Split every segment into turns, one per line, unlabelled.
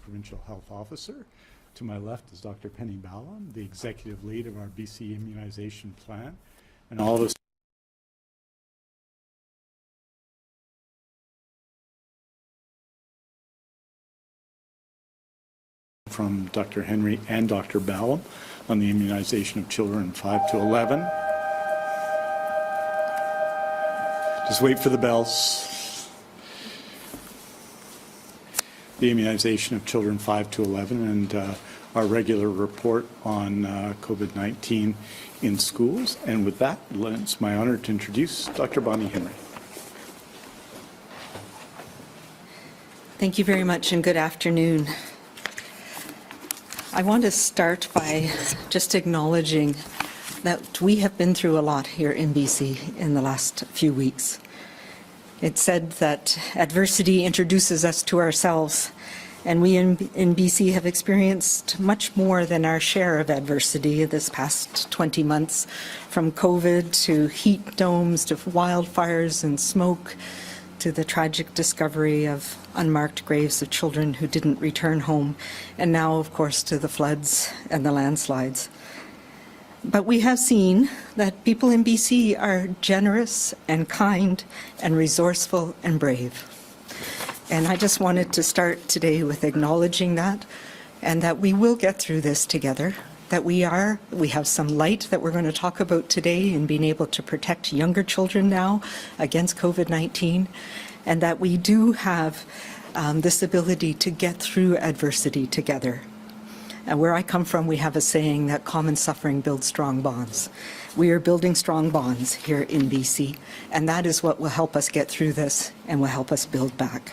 Provincial Health Officer. To my left is Dr. Penny Ballem, the Executive Lead of our BC Immunization Plan, and all of us from Dr. Henry and Dr. Ballem on the immunization of children 5 to 11. Just wait for the bells. The immunization of children 5 to 11 and our regular report on COVID-19 in schools. And with that, it's my honor to introduce Dr. Bonnie Henry.
Thank you very much and good afternoon. I want to start by just acknowledging that we have been through a lot here in BC in the last few weeks. It's said that adversity introduces us to ourselves, and we in BC have experienced much more than our share of adversity this past 20 months, from COVID to heat domes to wildfires and smoke, to the tragic discovery of unmarked graves of children who didn't return home, and now, of course, to the floods and the landslides. But we have seen that people in BC are generous and kind and resourceful and brave. And I just wanted to start today with acknowledging that, and that we will get through this together, that we have some light that we're going to talk about today in being able to protect younger children now against COVID-19, and that we do have this ability to get through adversity together. And where I come from, we have a saying that common suffering builds strong bonds. We are building strong bonds here in BC, and that is what will help us get through this and will help us build back.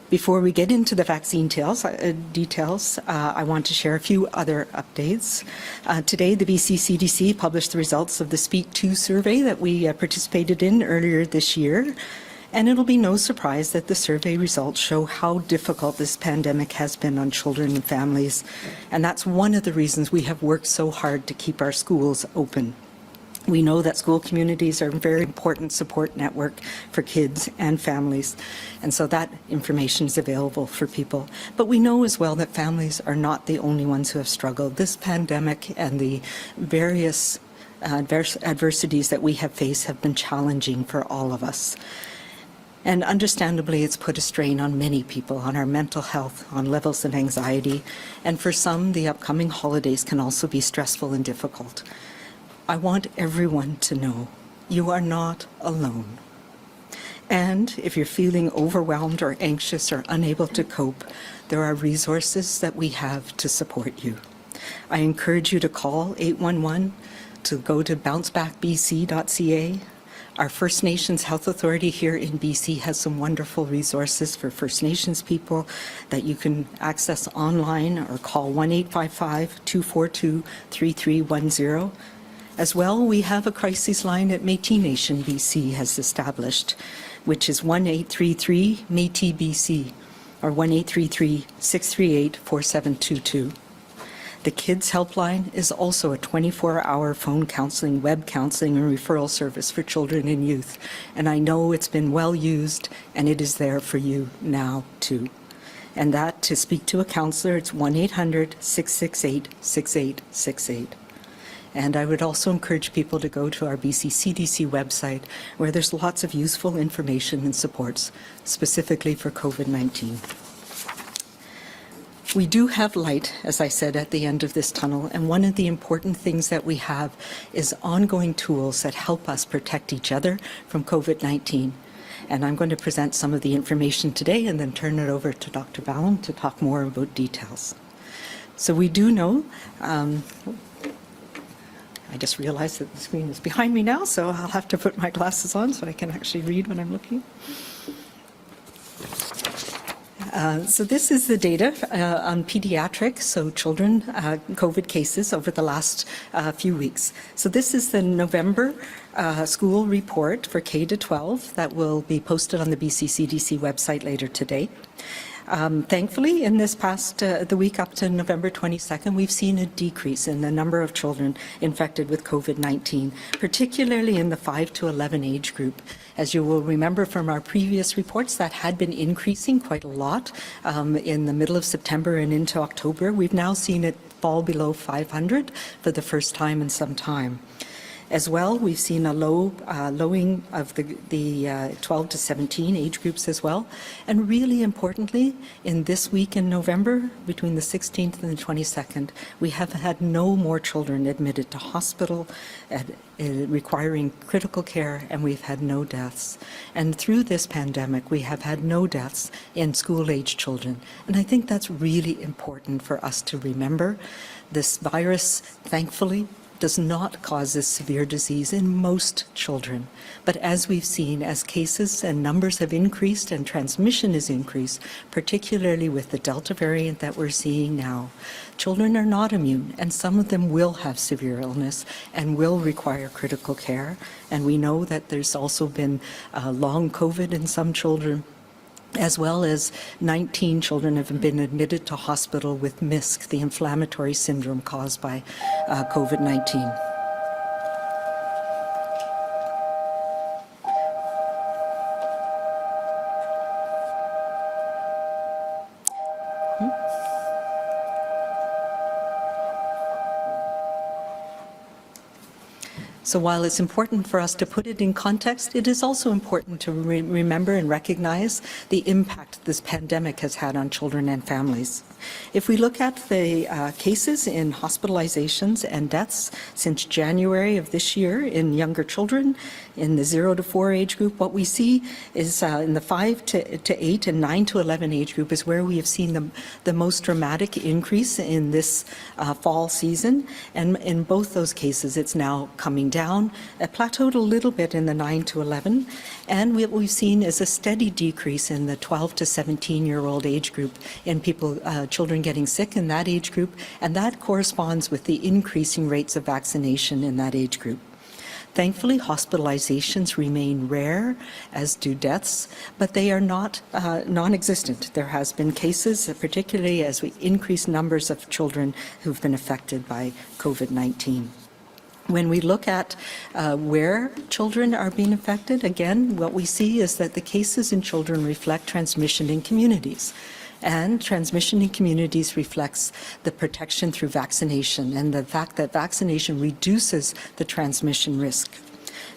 Before we get into the vaccine details, I want to share a few other updates. Today, the BC CDC published the results of the Speak 2 survey that we participated in earlier this year. And it'll be no surprise that the survey results show how difficult this pandemic has been on children and families. And that's one of the reasons we have worked so hard to keep our schools open. We know that school communities are a very important support network for kids and families, and so that information is available for people. But we know as well that families are not the only ones who have struggled. This pandemic and the various adversities that we have faced have been challenging for all of us. And understandably, it's put a strain on many people, on our mental health, on levels of anxiety, and for some, the upcoming holidays can also be stressful and difficult. I want everyone to know you are not alone. And if you're feeling overwhelmed or anxious or unable to cope, there are resources that we have to support you. I encourage you to call 811, to go to bouncebackbc.ca. Our First Nations Health Authority here in BC has some wonderful resources for First Nations people that you can access online or call 1-855-242-3310. As well, we have a crisis line that Métis Nation BC has established, which is 1-833-METIS-BC or 1-833-638-4722. The Kids Helpline is also a 24-hour phone counseling, web counseling, and referral service for children and youth. And I know it's been well used, and it is there for you now, too. And that, to speak to a counselor, it's 1-800-668-6868. And I would also encourage people to go to our BC CDC website, where there's lots of useful information and supports, specifically for COVID-19. We do have light, as I said, at the end of this tunnel, and one of the important things that we have is ongoing tools that help us protect each other from COVID-19. And I'm going to present some of the information today and then turn it over to Dr. Ballem to talk more about details. So we do know, I just realized that the screen is behind me now, so I'll have to put my glasses on so I can actually read when I'm looking. So this is the data on pediatric, so children, COVID cases over the last few weeks. So this is the November school report for K-12 that will be posted on the BC CDC website later today. Thankfully, in this past, the week up to November 22nd, we've seen a decrease in the number of children infected with COVID-19, particularly in the 5 to 11 age group. As you will remember from our previous reports, that had been increasing quite a lot in the middle of September and into October. We've now seen it fall below 500 for the first time in some time. As well, we've seen a lowing of the 12 to 17 age groups as well. And really importantly, in this week in November, between the 16th and the 22nd, we have had no more children admitted to hospital requiring critical care, and we've had no deaths. And through this pandemic, we have had no deaths in school-age children. And I think that's really important for us to remember. This virus, thankfully, does not cause this severe disease in most children. But as we've seen, as cases and numbers have increased and transmission has increased, particularly with the Delta variant that we're seeing now, children are not immune, and some of them will have severe illness and will require critical care. And we know that there's also been long COVID in some children, as well as 19 children have been admitted to hospital with MISC, the inflammatory syndrome caused by COVID-19. So while it's important for us to put it in context, it is also important to remember and recognize the impact this pandemic has had on children and families. If we look at the cases in hospitalizations and deaths since January of this year in younger children, in the 0 to 4 age group, what we see is in the 5 to 8 and 9 to 11 age group is where we have seen the most dramatic increase in this fall season. And in both those cases, it's now coming down. It plateaued a little bit in the 9 to 11. And what we've seen is a steady decrease in the 12 to 17-year-old age group in people, children getting sick in that age group. And that corresponds with the increasing rates of vaccination in that age group. Thankfully, hospitalizations remain rare, as do deaths, but they are not non-existent. There has been cases, particularly as we increase numbers of children who've been affected by COVID-19. When we look at where children are being affected, again, what we see is that the cases in children reflect transmission in communities. And transmission in communities reflects the protection through vaccination and the fact that vaccination reduces the transmission risk.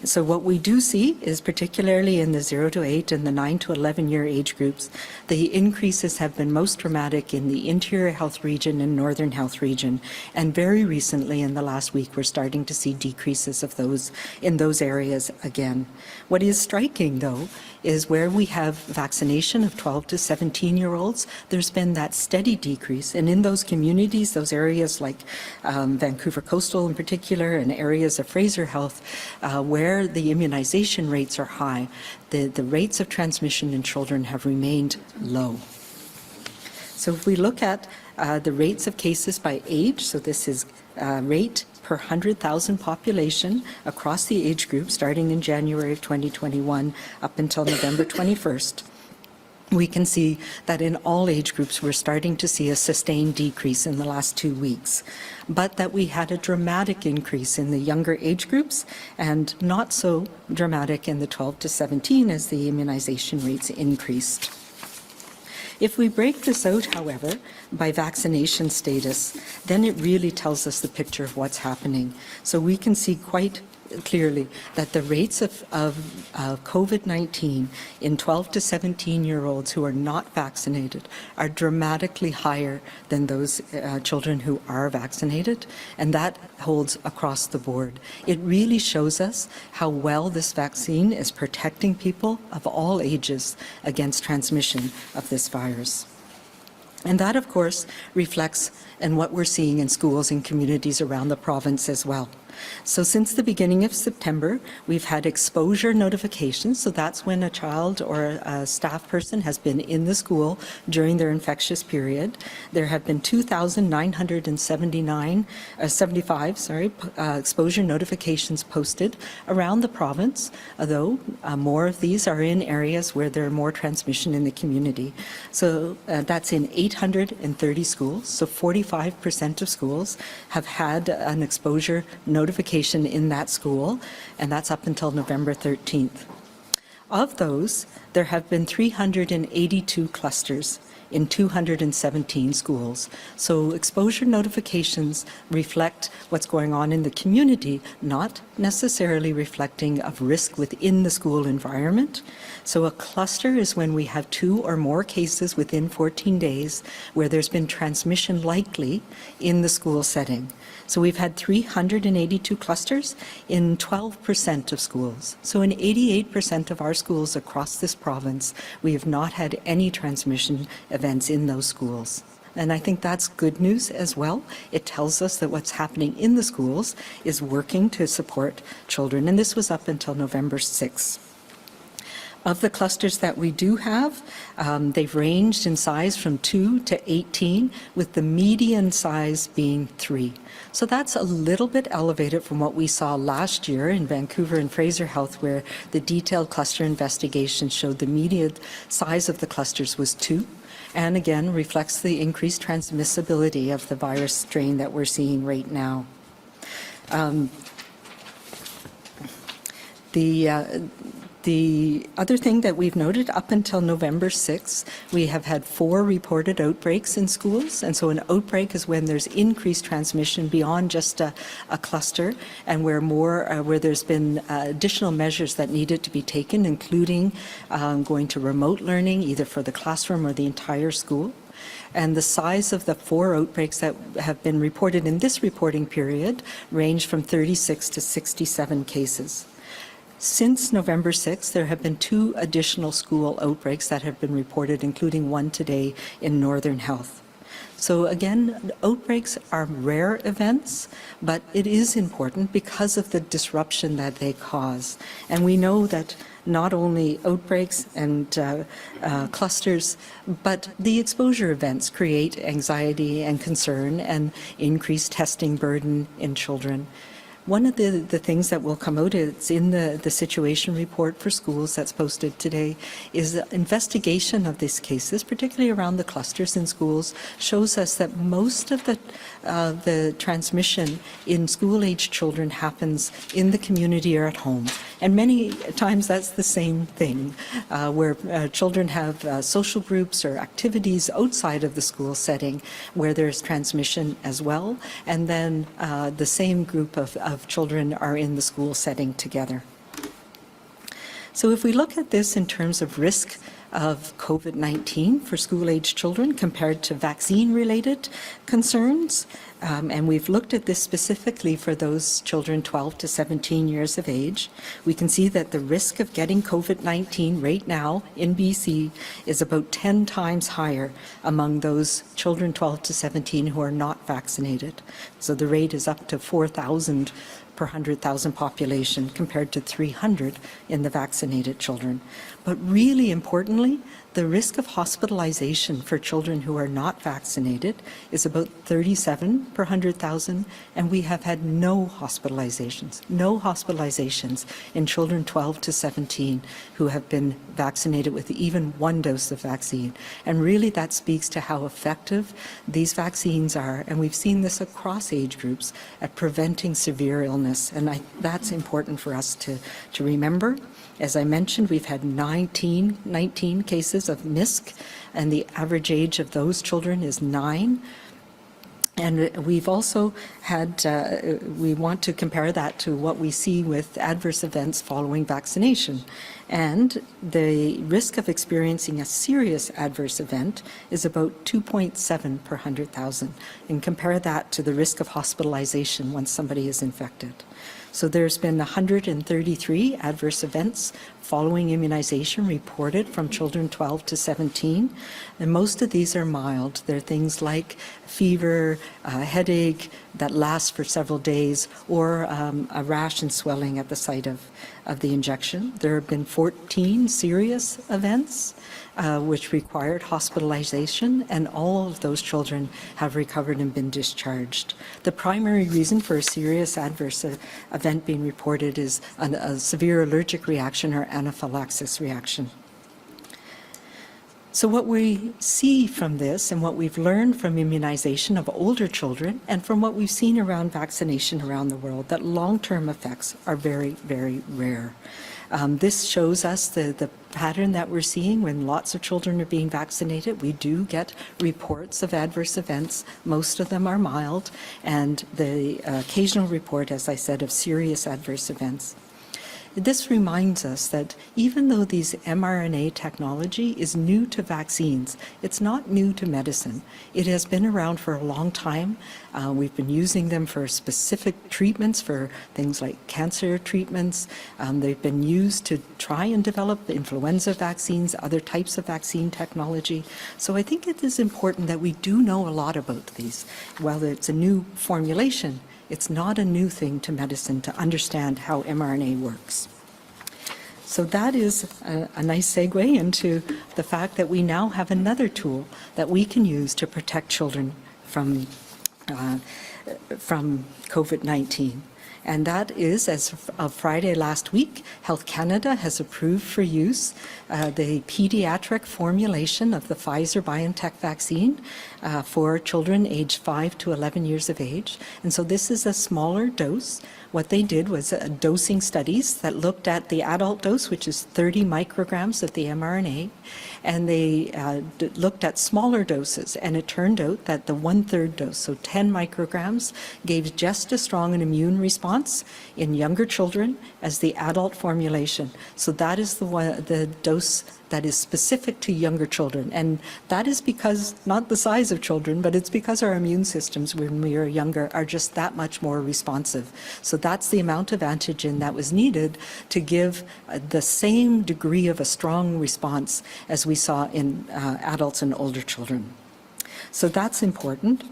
So what we do see is, particularly in the 0 to 8 and the 9 to 11-year age groups, the increases have been most dramatic in the interior health region and northern health region. And very recently, in the last week, we're starting to see decreases of those in those areas again. What is striking, though, is where we have vaccination of 12 to 17-year-olds, there's been that steady decrease. And in those communities, those areas like Vancouver Coastal in particular, and areas of Fraser Health, where the immunization rates are high, the rates of transmission in children have remained low. So if we look at the rates of cases by age, so this is rate per 100,000 population across the age group starting in January of 2021 up until November 21st, we can see that in all age groups we're starting to see a sustained decrease in the last 2 weeks, but that we had a dramatic increase in the younger age groups and not so dramatic in the 12 to 17 as the immunization rates increased. If we break this out, however, by vaccination status, then it really tells us the picture of what's happening. So we can see quite clearly that the rates of COVID-19 in 12 to 17-year-olds who are not vaccinated are dramatically higher than those children who are vaccinated, and that holds across the board. It really shows us how well this vaccine is protecting people of all ages against transmission of this virus. And that, of course, reflects in what we're seeing in schools and communities around the province as well. So since the beginning of September, we've had exposure notifications. So that's when a child or a staff person has been in the school during their infectious period. There have been 2,975 exposure notifications posted around the province, although more of these are in areas where there are more transmission in the community. So that's in 830 schools. So 45% of schools have had an exposure notification in that school, and that's up until November 13th. Of those, there have been 382 clusters in 217 schools. So exposure notifications reflect what's going on in the community, not necessarily reflecting of risk within the school environment. So a cluster is when we have 2 or more cases within 14 days where there's been transmission likely in the school setting. So we've had 382 clusters in 12% of schools. So in 88% of our schools across this province, we have not had any transmission events in those schools. And I think that's good news as well. It tells us that what's happening in the schools is working to support children. And this was up until November 6th. Of the clusters that we do have, they've ranged in size from 2 to 18, with the median size being 3. So that's a little bit elevated from what we saw last year in Vancouver and Fraser Health, where the detailed cluster investigation showed the median size of the clusters was 2. And again, reflects the increased transmissibility of the virus strain that we're seeing right now. The other thing that we've noted, up until November 6th, we have had 4 reported outbreaks in schools. And so an outbreak is when there's increased transmission beyond just a cluster, and where there's been additional measures that needed to be taken, including going to remote learning, either for the classroom or the entire school. And the size of the 4 outbreaks that have been reported in this reporting period range from 36 to 67 cases. Since November 6th, there have been 2 additional school outbreaks that have been reported, including one today in Northern Health. So again, outbreaks are rare events, but it is important because of the disruption that they cause. And we know that not only outbreaks and clusters, but the exposure events create anxiety and concern and increased testing burden in children. One of the things that will come out, it's in the situation report for schools that's posted today, is the investigation of these cases, particularly around the clusters in schools, shows us that most of the transmission in school-aged children happens in the community or at home. And many times that's the same thing, where children have social groups or activities outside of the school setting where there's transmission as well, and then the same group of children are in the school setting together. So if we look at this in terms of risk of COVID-19 for school-aged children compared to vaccine-related concerns, and we've looked at this specifically for those children 12 to 17 years of age, we can see that the risk of getting COVID-19 right now in BC is about 10 times higher among those children 12 to 17 who are not vaccinated. So the rate is up to 4,000 per 100,000 population compared to 300 in the vaccinated children. But really importantly, the risk of hospitalization for children who are not vaccinated is about 37 per 100,000, and we have had no hospitalizations in children 12 to 17 who have been vaccinated with even 1 dose of vaccine. And really that speaks to how effective these vaccines are, and we've seen this across age groups, at preventing severe illness, and that's important for us to remember. As I mentioned, we've had 19 cases of MISC, and the average age of those children is 9. And we've also had, we want to compare that to what we see with adverse events following vaccination. And the risk of experiencing a serious adverse event is about 2.7 per 100,000. And compare that to the risk of hospitalization once somebody is infected. So there's been 133 adverse events following immunization reported from children 12 to 17, and most of these are mild. They're things like fever, headache that lasts for several days, or a rash and swelling at the site of the injection. There have been 14 serious events which required hospitalization, and all of those children have recovered and been discharged. The primary reason for a serious adverse event being reported is a severe allergic reaction or anaphylaxis reaction. So what we see from this and what we've learned from immunization of older children and from what we've seen around vaccination around the world, that long-term effects are very, very rare. This shows us the pattern that we're seeing when lots of children are being vaccinated. We do get reports of adverse events. Most of them are mild, and the occasional report, as I said, of serious adverse events. This reminds us that even though these mRNA technology is new to vaccines, it's not new to medicine. It has been around for a long time. We've been using them for specific treatments, for things like cancer treatments. They've been used to try and develop influenza vaccines, other types of vaccine technology. So I think it is important that we do know a lot about these. While it's a new formulation, it's not a new thing to medicine to understand how mRNA works. So that is a nice segue into the fact that we now have another tool that we can use to protect children from COVID-19. And that is, as of Friday last week, Health Canada has approved for use the pediatric formulation of the Pfizer-BioNTech vaccine for children aged 5 to 11 years of age. And so this is a smaller dose. What they did was dosing studies that looked at the adult dose, which is 30 micrograms of the mRNA, and they looked at smaller doses, and it turned out that the 1/3 dose, so 10 micrograms, gave just as strong an immune response in younger children as the adult formulation. So that is the dose that is specific to younger children. And that is because, not the size of children, but it's because our immune systems when we are younger are just that much more responsive. So that's the amount of antigen that was needed to give the same degree of a strong response as we saw in adults and older children. So that's important.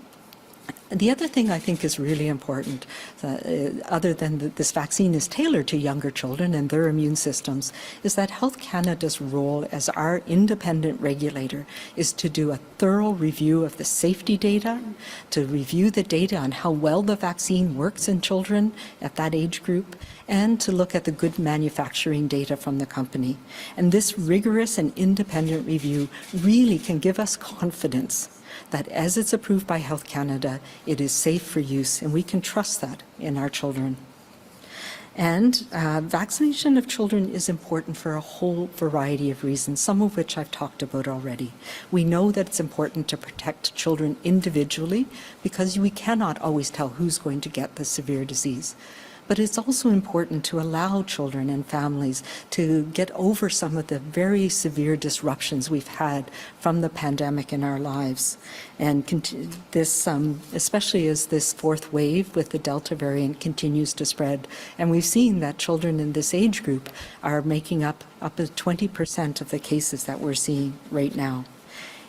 The other thing I think is really important, other than that this vaccine is tailored to younger children and their immune systems, is that Health Canada's role as our independent regulator is to do a thorough review of the safety data, to review the data on how well the vaccine works in children at that age group, and to look at the good manufacturing data from the company. And this rigorous and independent review really can give us confidence that as it's approved by Health Canada, it is safe for use, and we can trust that in our children. And vaccination of children is important for a whole variety of reasons, some of which I've talked about already. We know that it's important to protect children individually because we cannot always tell who's going to get the severe disease. But it's also important to allow children and families to get over some of the very severe disruptions we've had from the pandemic in our lives. And this, especially as this fourth wave with the Delta variant continues to spread. And we've seen that children in this age group are making up to 20% of the cases that we're seeing right now.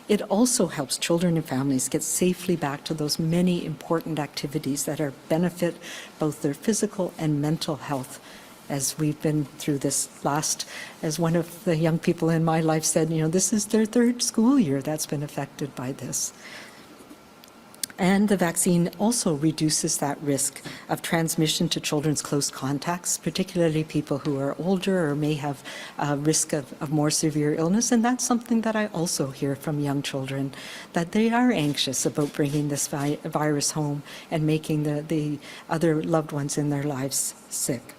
It also helps children and families get safely back to those many important activities that are benefit both their physical and mental health. As we've been through this last, as one of the young people in my life said, this is their third school year that's been affected by this. And the vaccine also reduces that risk of transmission to children's close contacts, particularly people who are older or may have a risk of more severe illness. And that's something that I also hear from young children, that they are anxious about bringing this virus home and making the other loved ones in their lives sick.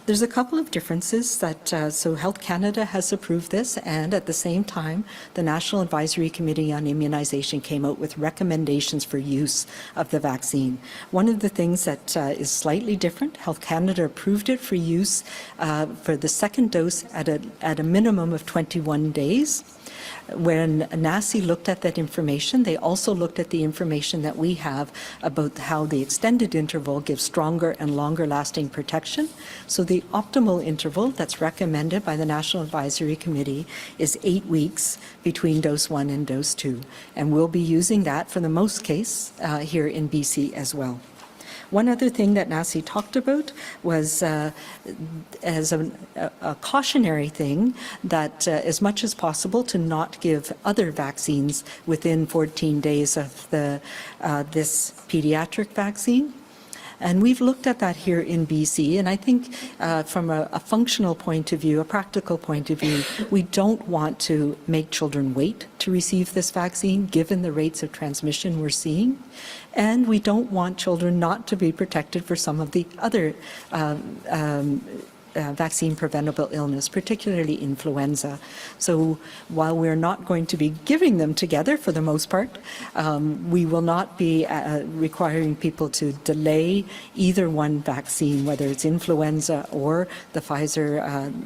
There's a couple of differences that, so Health Canada has approved this, and at the same time, the National Advisory Committee on Immunization came out with recommendations for use of the vaccine. One of the things that is slightly different, Health Canada approved it for use for the second dose at a minimum of 21 days. When NACI looked at that information, they also looked at the information that we have about how the extended interval gives stronger and longer lasting protection. So the optimal interval that's recommended by the National Advisory Committee is 8 weeks between dose 1 and dose 2. And we'll be using that for the most case here in BC as well. One other thing that NACI talked about was as a cautionary thing that as much as possible to not give other vaccines within 14 days of this pediatric vaccine. And we've looked at that here in BC, and I think from a functional point of view, a practical point of view, we don't want to make children wait to receive this vaccine, given the rates of transmission we're seeing. And we don't want children not to be protected for some of the other vaccine-preventable illness, particularly influenza. So while we're not going to be giving them together for the most part, we will not be requiring people to delay either one vaccine, whether it's influenza or the Pfizer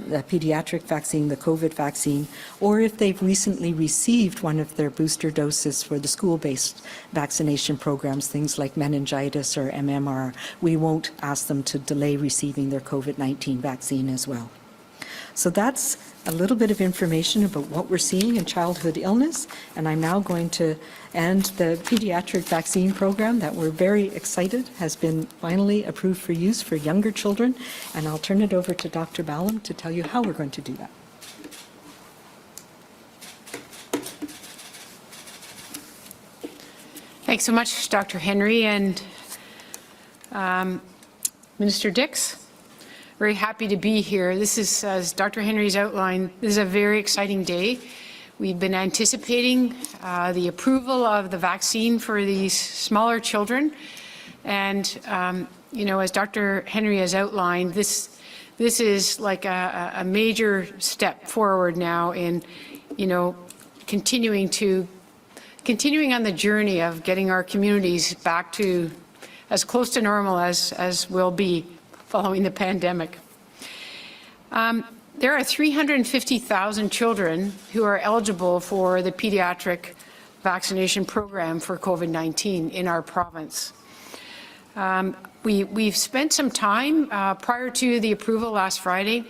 the pediatric vaccine, the COVID vaccine, or if they've recently received one of their booster doses for the school-based vaccination programs, things like meningitis or MMR. We won't ask them to delay receiving their COVID-19 vaccine as well. So that's a little bit of information about what we're seeing in childhood illness, and I'm now going to end the pediatric vaccine program that we're very excited has been finally approved for use for younger children, and I'll turn it over to Dr. Ballem to tell you how we're going to do that.
Thanks so much, Dr. Henry and Minister Dix. Very happy to be here. This is, as Dr. Henry's outlined, this is a very exciting day. We've been anticipating the approval of the vaccine for these smaller children. And, you know, as Dr. Henry has outlined, this is like a major step forward now in, you know, continuing on the journey of getting our communities back to as close to normal as will be following the pandemic. There are 350,000 children who are eligible for the pediatric vaccination program for COVID-19 in our province. We've spent some time prior to the approval last Friday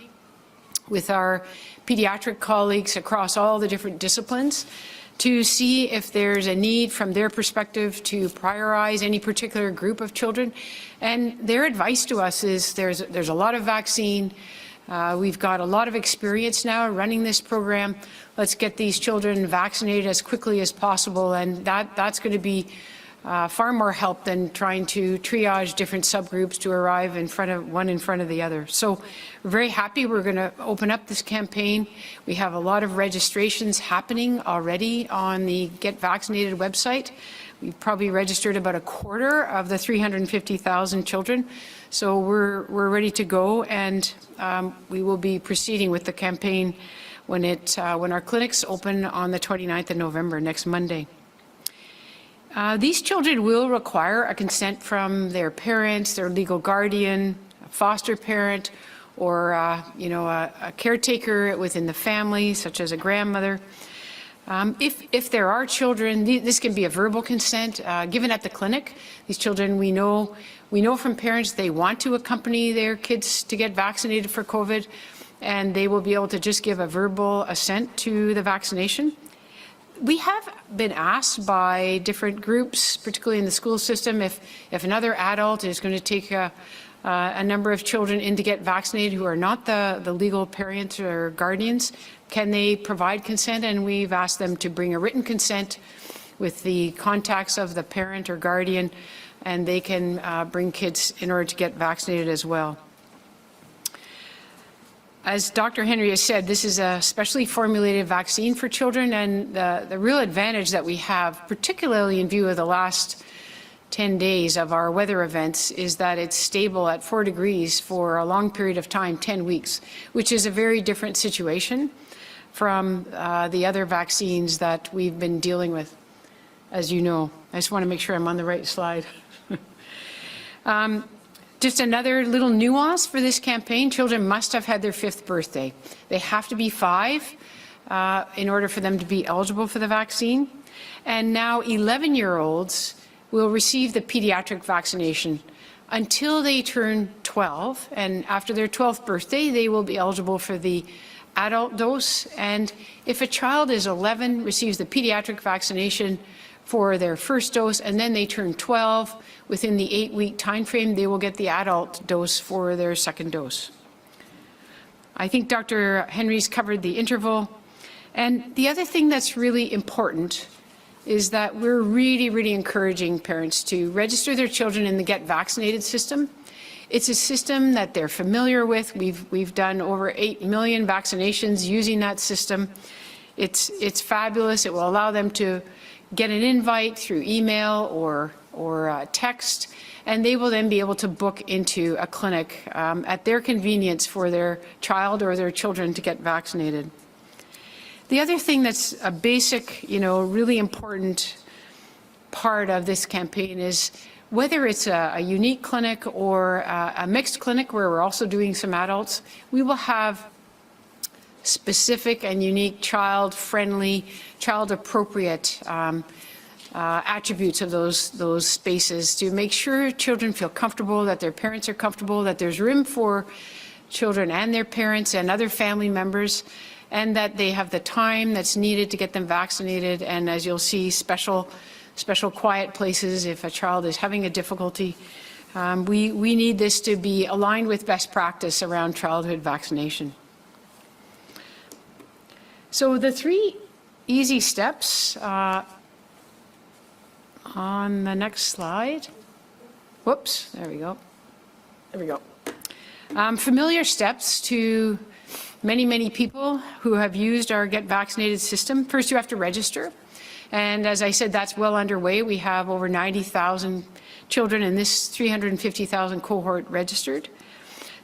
with our pediatric colleagues across all the different disciplines to see if there's a need from their perspective to prioritize any particular group of children. And their advice to us is there's a lot of vaccine. We've got a lot of experience now running this program. Let's get these children vaccinated as quickly as possible, and that's going to be far more help than trying to triage different subgroups to arrive in front of the other. So we're very happy. We're going to open up this campaign. We have a lot of registrations happening already on the Get Vaccinated website. We've probably registered about a quarter of the 350,000 children. So we're ready to go, and we will be proceeding with the campaign when our clinics open on the 29th of November, next Monday. These children will require a consent from their parents, their legal guardian, a foster parent, or a caretaker within the family, such as a grandmother. If there are children, this can be a verbal consent given at the clinic. These children, we know from parents they want to accompany their kids to get vaccinated for COVID, and they will be able to just give a verbal assent to the vaccination. We have been asked by different groups, particularly in the school system, if another adult is going to take a number of children in to get vaccinated who are not the legal parents or guardians, can they provide consent? And we've asked them to bring a written consent with the contacts of the parent or guardian, and they can bring kids in order to get vaccinated as well. As Dr. Henry has said, this is a specially formulated vaccine for children, and the real advantage that we have, particularly in view of the last 10 days of our weather events, is that it's stable at 4 degrees for a long period of time, 10 weeks, which is a very different situation from the other vaccines that we've been dealing with, as you know. I just want to make sure I'm on the right slide. Just another little nuance for this campaign, children must have had their 5th birthday. They have to be 5 in order for them to be eligible for the vaccine. And now 11-year-olds will receive the pediatric vaccination until they turn 12. And after their 12th birthday, they will be eligible for the adult dose. And if a child is 11, receives the pediatric vaccination for their first dose, and then they turn 12, within the 8-week time frame, they will get the adult dose for their second dose. I think Dr. Henry's covered the interval. And the other thing that's really important is that we're really encouraging parents to register their children in the Get Vaccinated system. It's a system that they're familiar with. We've done over 8 million vaccinations using that system. It's fabulous. It will allow them to get an invite through email or text, and they will then be able to book into a clinic at their convenience for their child or their children to get vaccinated. The other thing that's a basic, really important part of this campaign is whether it's a unique clinic or a mixed clinic where we're also doing some adults, we will have specific and unique child-friendly, child-appropriate attributes of those spaces to make sure children feel comfortable, that their parents are comfortable, that there's room for children and their parents and other family members, and that they have the time that's needed to get them vaccinated. And as you'll see, special quiet places if a child is having a difficulty. We need this to be aligned with best practice around childhood vaccination. So the 3 easy steps on the next slide. Whoops, there we go. There we go. Familiar steps to many people who have used our Get Vaccinated system. First, you have to register. And as I said, that's well underway. We have over 90,000 children in this 350,000 cohort registered.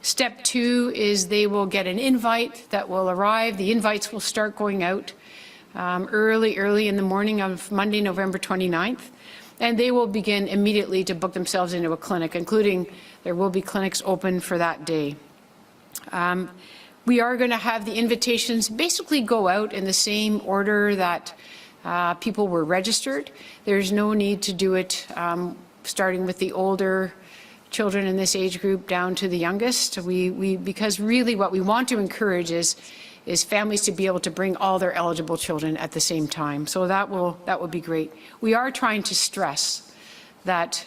Step 2 is they will get an invite that will arrive. The invites will start going out early in the morning of Monday, November 29th. And they will begin immediately to book themselves into a clinic, including there will be clinics open for that day. We are going to have the invitations basically go out in the same order that people were registered. There's no need to do it starting with the older children in this age group down to the youngest. Because really what we want to encourage is families to be able to bring all their eligible children at the same time. So that will be great. We are trying to stress that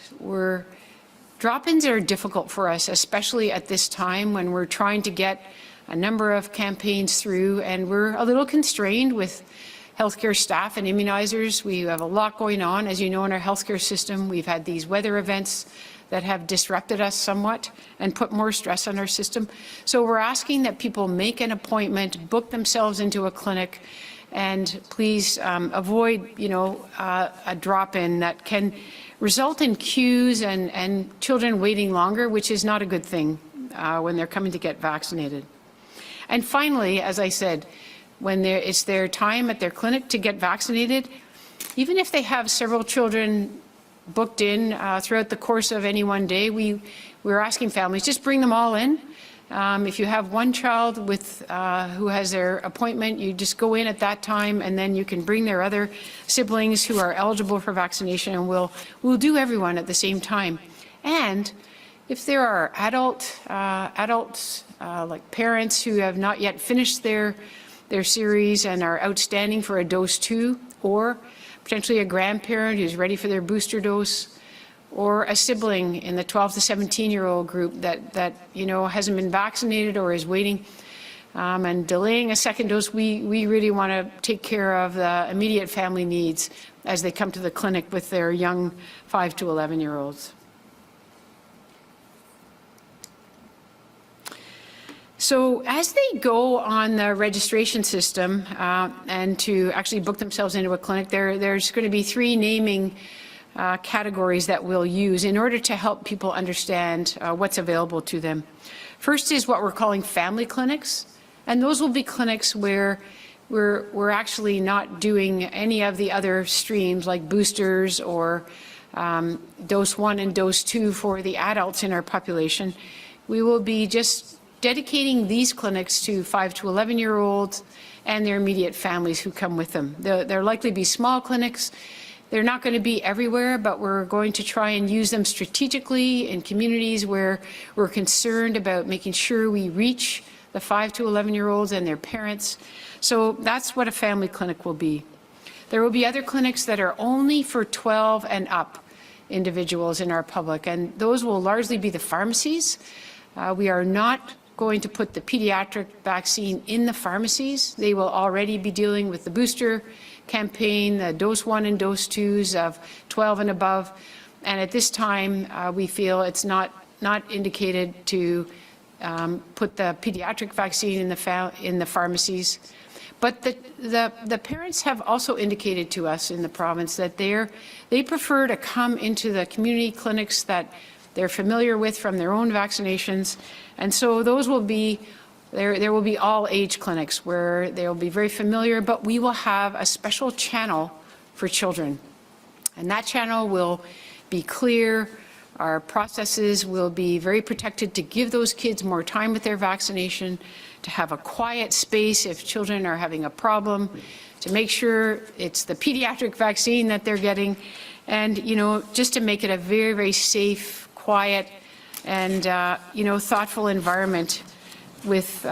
drop-ins are difficult for us, especially at this time when we're trying to get a number of campaigns through, and we're a little constrained with healthcare staff and immunizers. We have a lot going on. As you know, in our healthcare system, we've had these weather events that have disrupted us somewhat and put more stress on our system. So we're asking that people make an appointment, book themselves into a clinic, and please avoid, a drop-in that can result in queues and children waiting longer, which is not a good thing when they're coming to get vaccinated. And finally, as I said, when it's their time at their clinic to get vaccinated, even if they have several children booked in throughout the course of any one day, we're asking families, just bring them all in. If you have one child who has their appointment, you just go in at that time, and then you can bring their other siblings who are eligible for vaccination, and we'll do everyone at the same time. And if there are adults like parents who have not yet finished their series and are outstanding for a dose 2, or potentially a grandparent who's ready for their booster dose, or a sibling in the 12 to 17-year-old group that hasn't been vaccinated or is waiting and delaying a second dose, we really want to take care of the immediate family needs as they come to the clinic with their young 5 to 11-year-olds. So as they go on the registration system and to actually book themselves into a clinic, there's going to be 3 naming categories that we'll use in order to help people understand what's available to them. First is what we're calling family clinics, and those will be clinics where we're actually not doing any of the other streams like boosters or dose 1 and dose 2 for the adults in our population. We will be just dedicating these clinics to 5 to 11-year-olds and their immediate families who come with them. They'll likely be small clinics. They're not going to be everywhere, but we're going to try and use them strategically in communities where we're concerned about making sure we reach the 5 to 11-year-olds and their parents. So that's what a family clinic will be. There will be other clinics that are only for 12 and up individuals in our public, and those will largely be the pharmacies. We are not going to put the pediatric vaccine in the pharmacies. They will already be dealing with the booster campaign, the dose 1 and dose 2s of 12 and above. And at this time, we feel it's not indicated to put the pediatric vaccine in the pharmacies. But the parents have also indicated to us in the province that they prefer to come into the community clinics that they're familiar with from their own vaccinations. And so those will be, there will be all age clinics where they'll be very familiar, but we will have a special channel for children. And that channel will be clear. Our processes will be very protected to give those kids more time with their vaccination, to have a quiet space if children are having a problem, to make sure it's the pediatric vaccine that they're getting, and, you know, just to make it a very, very safe, quiet, and, you know, thoughtful environment with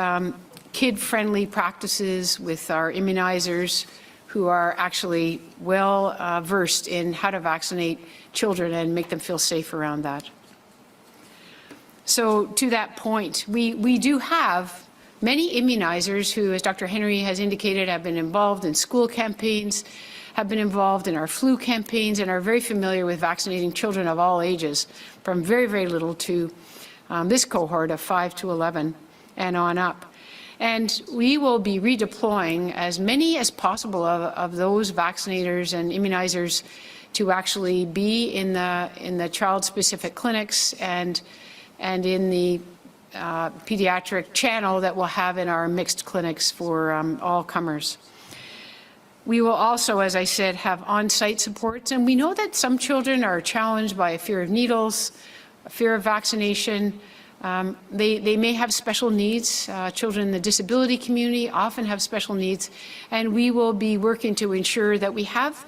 kid-friendly practices, with our immunizers who are actually well versed in how to vaccinate children and make them feel safe around that. So to that point, we do have many immunizers who, as Dr. Henry has indicated, have been involved in school campaigns, have been involved in our flu campaigns, and are very familiar with vaccinating children of all ages, from very, very little to this cohort of 5 to 11 and on up. And we will be redeploying as many as possible of those vaccinators and immunizers to actually be in the child-specific clinics and in the pediatric channel that we'll have in our mixed clinics for all comers. We will also, as I said, have on-site supports, and we know that some children are challenged by a fear of needles, a fear of vaccination. They may have special needs. Children in the disability community often have special needs, and we will be working to ensure that we have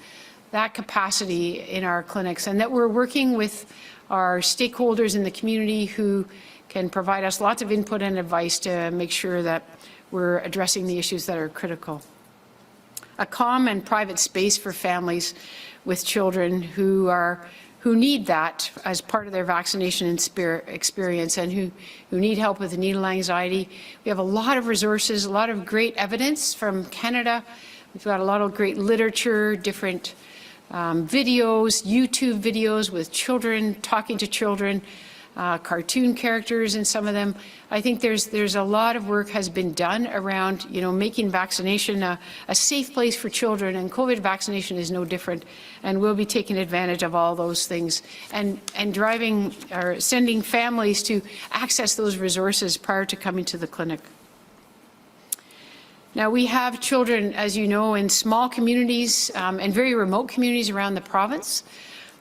that capacity in our clinics and that we're working with our stakeholders in the community who can provide us lots of input and advice to make sure that we're addressing the issues that are critical. A calm and private space for families with children who need that as part of their vaccination experience and who need help with needle anxiety. We have a lot of resources, a lot of great evidence from Canada. We've got a lot of great literature, different videos, YouTube videos with children, talking to children, cartoon characters in some of them. I think there's a lot of work has been done around, you know, making vaccination a safe place for children, and COVID vaccination is no different. And we'll be taking advantage of all those things and driving or sending families to access those resources prior to coming to the clinic. Now, we have children, as you know, in small communities and very remote communities around the province.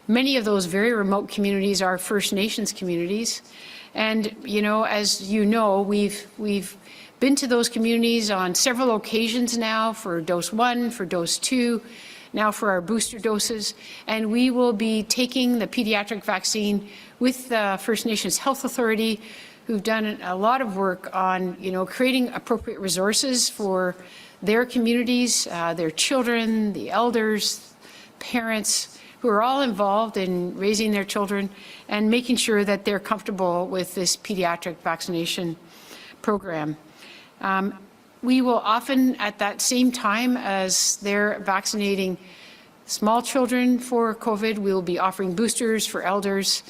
Many of those very remote communities are First Nations communities. And, you know, as you know, we've been to those communities on several occasions now for dose 1, for dose 2, now for our booster doses. And we will be taking the pediatric vaccine with the First Nations Health Authority, who've done a lot of work on, you know, creating appropriate resources for their communities, their children, the elders, parents, who are all involved in raising their children and making sure that they're comfortable with this pediatric vaccination program. We will often, at that same time as they're vaccinating small children for COVID, we will be offering boosters for elders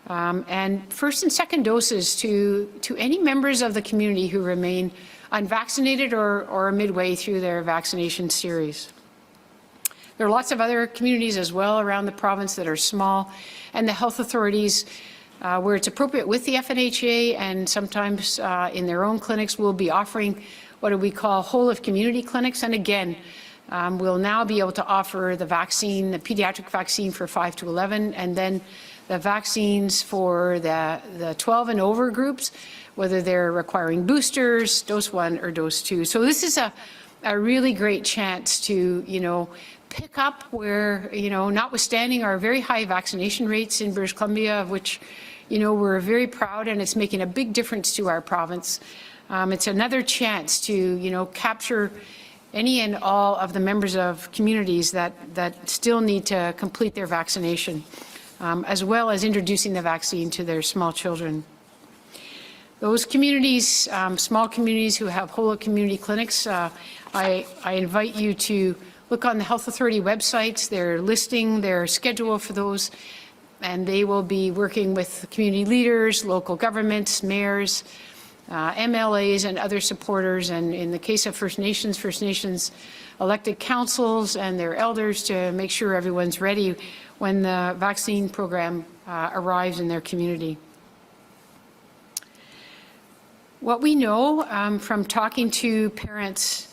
and first and second doses to any members of the community who remain unvaccinated or midway through their vaccination series. There are lots of other communities as well around the province that are small, and the health authorities, where it's appropriate with the FNHA and sometimes in their own clinics, will be offering what we call whole of community clinics. And again, we'll now be able to offer the vaccine, the pediatric vaccine for 5 to 11, and then the vaccines for the 12 and over groups, whether they're requiring boosters, dose 1 or dose 2. So this is a really great chance to, pick up where, notwithstanding our very high vaccination rates in British Columbia, of which, we're very proud, and it's making a big difference to our province. It's another chance to, capture any and all of the members of communities that still need to complete their vaccination, as well as introducing the vaccine to their small children. Those communities, small communities who have whole community clinics, I invite you to look on the Health Authority websites. They're listing their schedule for those, and they will be working with community leaders, local governments, mayors, MLAs and other supporters, and in the case of First Nations elected councils and their elders, to make sure everyone's ready when the vaccine program arrives in their community. What we know from talking to parents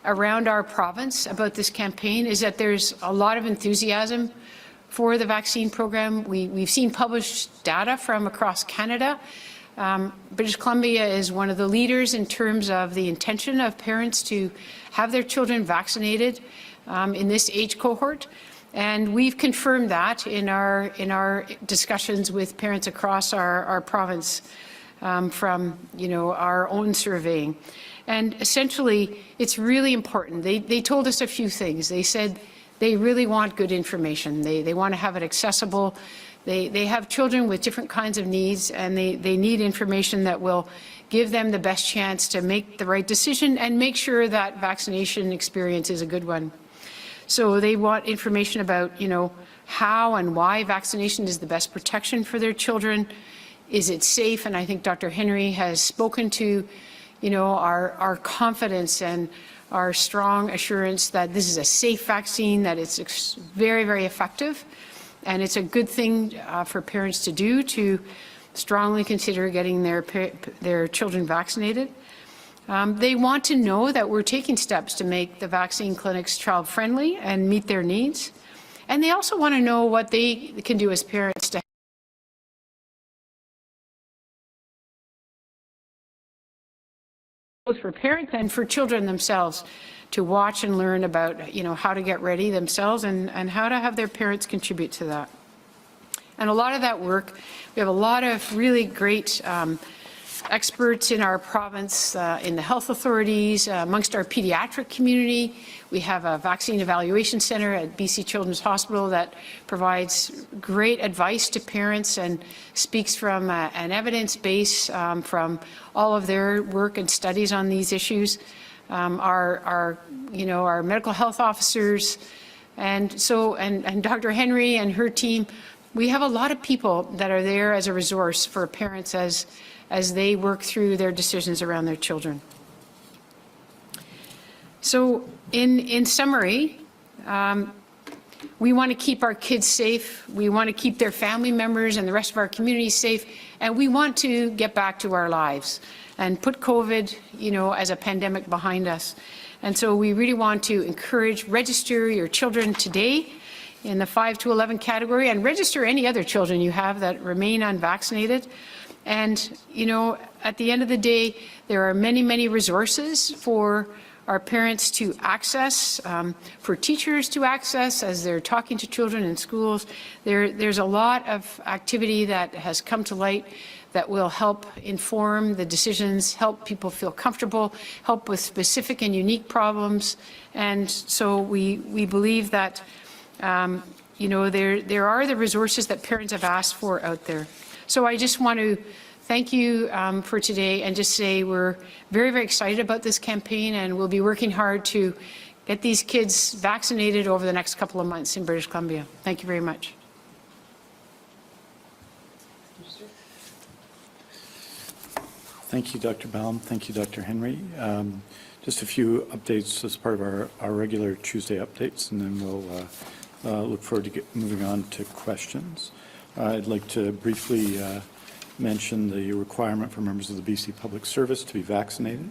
around our province about this campaign is that there's a lot of enthusiasm for the vaccine program. We've seen published data from across Canada. British Columbia is one of the leaders in terms of the intention of parents to have their children vaccinated in this age cohort. And we've confirmed that in our discussions with parents across our province from our own surveying. And essentially, it's really important. They told us a few things. They said they really want good information. They want to have it accessible. They have children with different kinds of needs, and they need information that will give them the best chance to make the right decision and make sure that vaccination experience is a good one. So they want information about, how and why vaccination is the best protection for their children. Is it safe? And I think Dr. Henry has spoken to, our confidence and our strong assurance that this is a safe vaccine, that it's very, very effective. And it's a good thing for parents to do, to strongly consider getting their children vaccinated. They want to know that we're taking steps to make the vaccine clinics child-friendly and meet their needs. And they also want to know what they can do as parents to both for parents and for children themselves, to watch and learn about, how to get ready themselves and how to have their parents contribute to that. And a lot of that work, we have a lot of really great experts in our province, in the health authorities, amongst our pediatric community. We have a vaccine evaluation center at BC Children's Hospital that provides great advice to parents and speaks from an evidence base from all of their work and studies on these issues. Our medical health officers, and Dr. Henry and her team, we have a lot of people that are there as a resource for parents as they work through their decisions around their children. So in summary, we want to keep our kids safe, we want to keep their family members and the rest of our community safe, and we want to get back to our lives and put COVID, as a pandemic behind us. And so we really want to encourage, register your children today in the 5 to 11 category, and register any other children you have that remain unvaccinated. And, at the end of the day, there are many, many resources for our parents to access, for teachers to access as they're talking to children in schools. There's a lot of activity that has come to light that will help inform the decisions, help people feel comfortable, help with specific and unique problems. And so we believe that, there are the resources that parents have asked for out there. So I just want to thank you for today and just say we're very, very excited about this campaign, and we'll be working hard to get these kids vaccinated over the next couple of months in British Columbia. Thank you very much.
Thank you, Dr. Ballem. Thank you, Dr. Henry. Just a few updates as part of our regular Tuesday updates, and then we'll look forward to moving on to questions. I'd like to briefly mention the requirement for members of the BC Public Service to be vaccinated.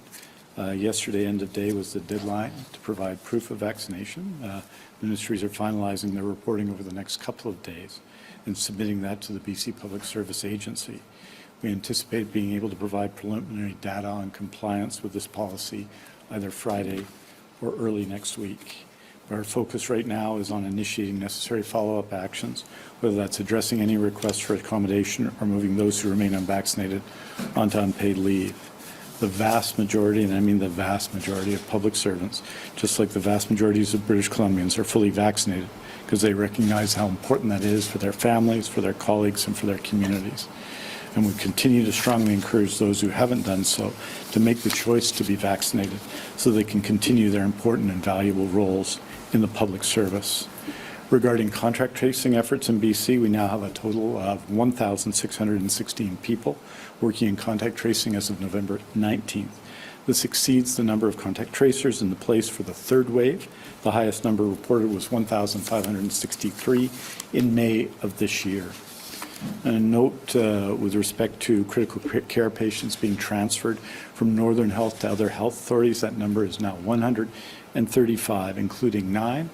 Yesterday, end of day, was the deadline to provide proof of vaccination. Ministries are finalizing their reporting over the next couple of days. and submitting that to the BC Public Service Agency. We anticipate being able to provide preliminary data on compliance with this policy either Friday or early next week. Our focus right now is on initiating necessary follow-up actions, whether that's addressing any requests for accommodation or moving those who remain unvaccinated onto unpaid leave. The vast majority, and I mean the vast majority of public servants, just like the vast majorities of British Columbians, are fully vaccinated because they recognize how important that is for their families, for their colleagues, and for their communities. And we continue to strongly encourage those who haven't done so to make the choice to be vaccinated so they can continue their important and valuable roles in the public service. Regarding contact tracing efforts in BC, we now have a total of 1,616 people working in contact tracing as of November 19th. This exceeds the number of contact tracers in the place for the third wave. The highest number reported was 1,563 in May of this year. And a note with respect to critical care patients being transferred from Northern Health to other health authorities, that number is now 135, including 9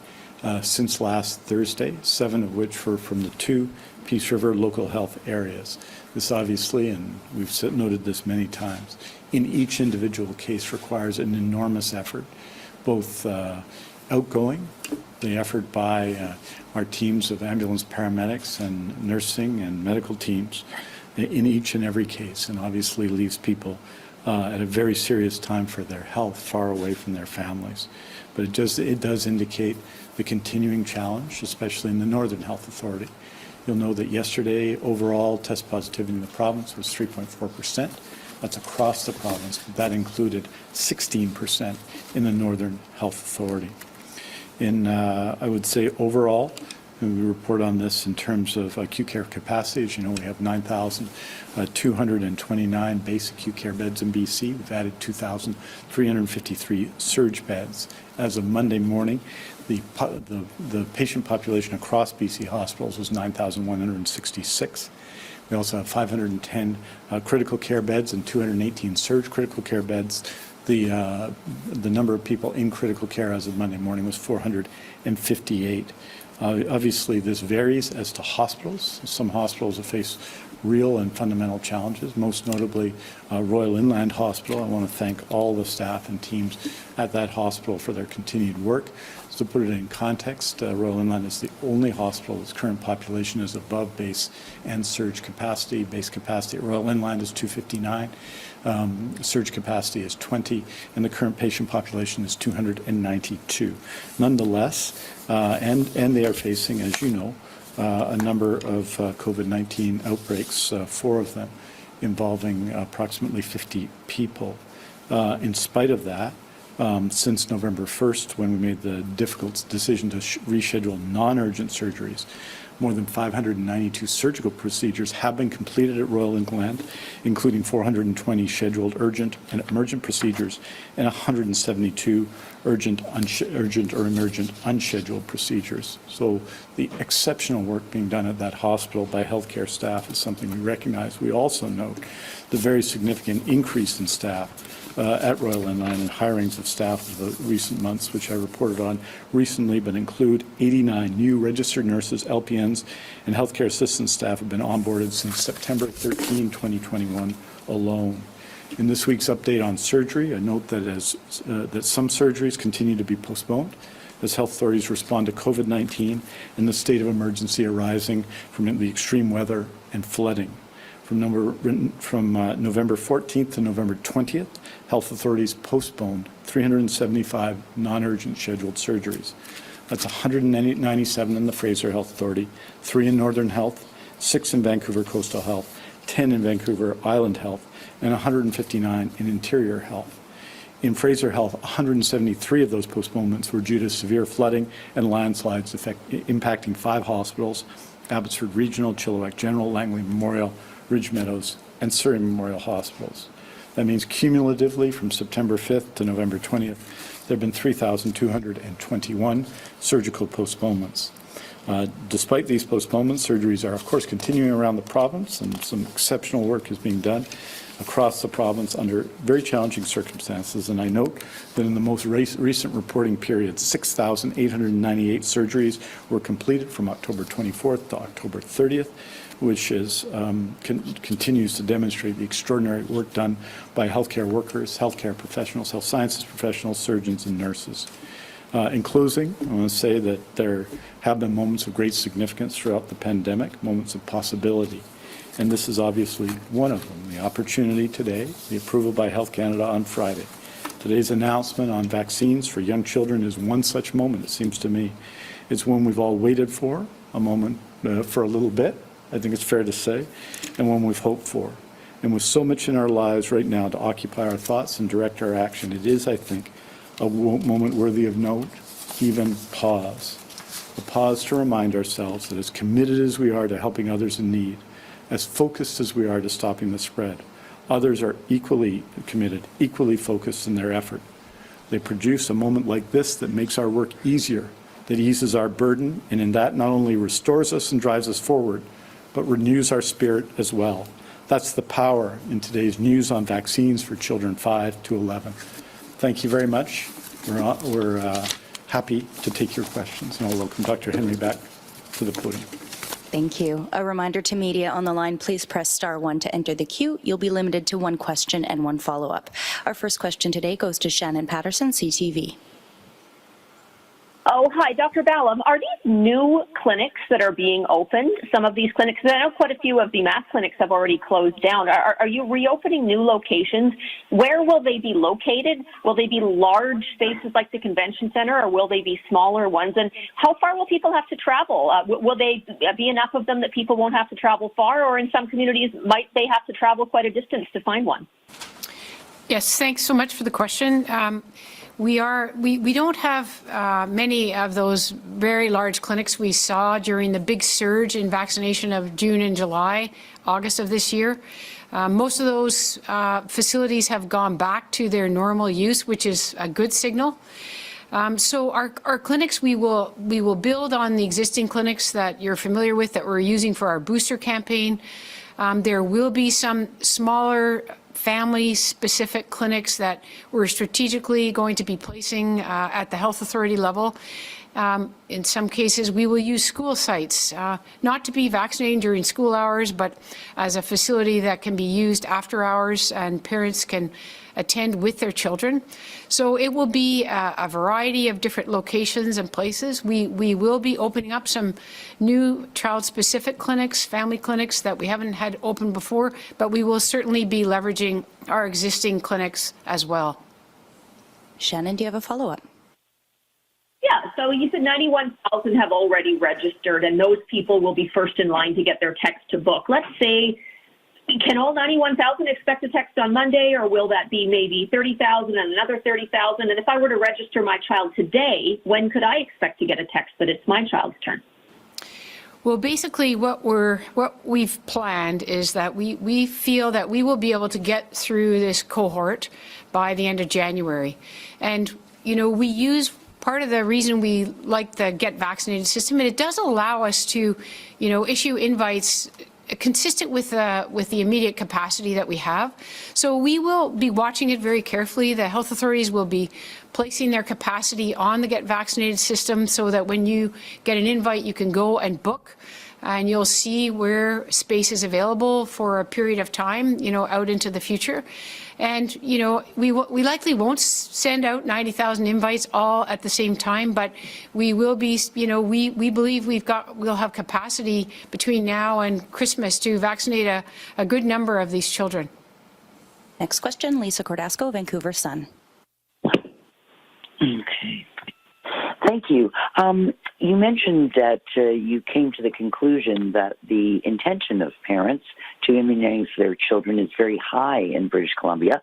since last Thursday, 7 of which were from the 2 Peace River local health areas. This obviously, and we've noted this many times, in each individual case requires an enormous effort, both outgoing, the effort by our teams of ambulance paramedics and nursing and medical teams in each and every case, and obviously leaves people at a very serious time for their health, far away from their families. But it does indicate the continuing challenge, especially in the Northern Health Authority. You'll know that yesterday, overall test positivity in the province was 3.4%. That's across the province, but that included 16% in the Northern Health Authority. I would say overall, and we report on this in terms of acute care capacity. As you know, we have 9,229 basic acute care beds in BC. We've added 2,353 surge beds. As of Monday morning, the patient population across BC hospitals was 9,166. We also have 510 critical care beds and 218 surge critical care beds. The number of people in critical care as of Monday morning was 458. Obviously, this varies as to hospitals. Some hospitals have faced real and fundamental challenges, most notably Royal Inland Hospital. I want to thank all the staff and teams at that hospital for their continued work. So to put it in context, Royal Inland is the only hospital whose current population is above base and surge capacity. Base capacity at Royal Inland is 259. Surge capacity is 20, and the current patient population is 292. Nonetheless, and they are facing, as you know, a number of COVID-19 outbreaks, 4 of them involving approximately 50 people. In spite of that, since November 1st, when we made the difficult decision to reschedule non-urgent surgeries, more than 592 surgical procedures have been completed at Royal Inland, including 420 scheduled urgent and emergent procedures and 172 urgent or emergent unscheduled procedures. So the exceptional work being done at that hospital by healthcare staff is something we recognize. We also note the very significant increase in staff at Royal Inland and hirings of staff of the recent months, which I reported on recently, but include 89 new registered nurses, LPNs, and healthcare assistant staff have been onboarded since September 13, 2021 alone. In this week's update on surgery, I note that that some surgeries continue to be postponed as health authorities respond to COVID-19 and the state of emergency arising from the extreme weather and flooding. From November 14th to November 20th, health authorities postponed 375 non-urgent scheduled surgeries. That's 197 in the Fraser Health Authority, 3 in Northern Health, 6 in Vancouver Coastal Health, 10 in Vancouver Island Health, and 159 in Interior Health. In Fraser Health, 173 of those postponements were due to severe flooding and landslides impacting 5 hospitals: Abbotsford Regional, Chilliwack General, Langley Memorial, Ridge Meadows, and Surrey Memorial Hospitals. That means cumulatively from September 5th to November 20th, there have been 3,221 surgical postponements. Despite these postponements, surgeries are, of course, continuing around the province, and some exceptional work is being done across the province under very challenging circumstances. And I note that in the most recent reporting period, 6,898 surgeries were completed from October 24th to October 30th, which is, continues to demonstrate the extraordinary work done by healthcare workers, healthcare professionals, health sciences professionals, surgeons, and nurses. In closing, I want to say that there have been moments of great significance throughout the pandemic, moments of possibility. And this is obviously one of them. The opportunity today, the approval by Health Canada on Friday. Today's announcement on vaccines for young children is one such moment, it seems to me. It's one we've all waited for, a moment for a little bit, I think it's fair to say, and one we've hoped for. And with so much in our lives right now to occupy our thoughts and direct our action, it is, I think, a moment worthy of note, even pause. A pause to remind ourselves that as committed as we are to helping others in need, as focused as we are to stopping the spread, others are equally committed, equally focused in their effort. They produce a moment like this that makes our work easier, that eases our burden, and in that not only restores us and drives us forward, but renews our spirit as well. That's the power in today's news on vaccines for children 5 to 11. Thank you very much. We're happy to take your questions, and I'll welcome Dr. Henry back to the podium.
Thank you. A reminder to media on the line, please press *1 to enter the queue. You'll be limited to one question and one follow-up. Our first question today goes to Shannon Patterson, CTV.
Oh, hi, Dr. Ballem. Are these new clinics that are being opened? Some of these clinics, I know quite a few of the mass clinics have already closed down. Are you reopening new locations? Where will they be located? Will they be large spaces like the convention center, or will they be smaller ones? And how far will people have to travel? Will they be enough of them that people won't have to travel far, or in some communities, might they have to travel quite a distance to find one?
Yes, thanks so much for the question. We don't have many of those very large clinics we saw during the big surge in vaccination of June and July, August of this year. Most of those facilities have gone back to their normal use, which is a good signal. So our clinics, we will build on the existing clinics that you're familiar with that we're using for our booster campaign. There will be some smaller family-specific clinics that we're strategically going to be placing at the health authority level. In some cases, we will use school sites, not to be vaccinating during school hours, but as a facility that can be used after hours and parents can attend with their children. So it will be a variety of different locations and places. We will be opening up some new child-specific clinics, family clinics that we haven't had open before, but we will certainly be leveraging our existing clinics as well.
Shannon, do you have a follow-up?
Yeah, so you said 91,000 have already registered, and those people will be first in line to get their text to book. Let's say, can all 91,000 expect a text on Monday, or will that be maybe 30,000 and another 30,000? And if I were to register my child today, when could I expect to get a text that it's my child's turn?
Well, basically, what we've planned is that we feel that we will be able to get through this cohort by the end of January. And, you know, we use part of the reason we like the Get Vaccinated system, and it does allow us to, you know, issue invites consistent with the immediate capacity that we have. So we will be watching it very carefully. The health authorities will be placing their capacity on the Get Vaccinated system so that when you get an invite, you can go and book, and you'll see where space is available for a period of time, you know, out into the future. And, you know, we likely won't send out 90,000 invites all at the same time, but we will be, you know, we believe we'll have capacity between now and Christmas to vaccinate a good number of these children.
Next question, Lisa Cordasco, Vancouver Sun.
Okay. Thank you. You mentioned that you came to the conclusion that the intention of parents to immunize their children is very high in British Columbia.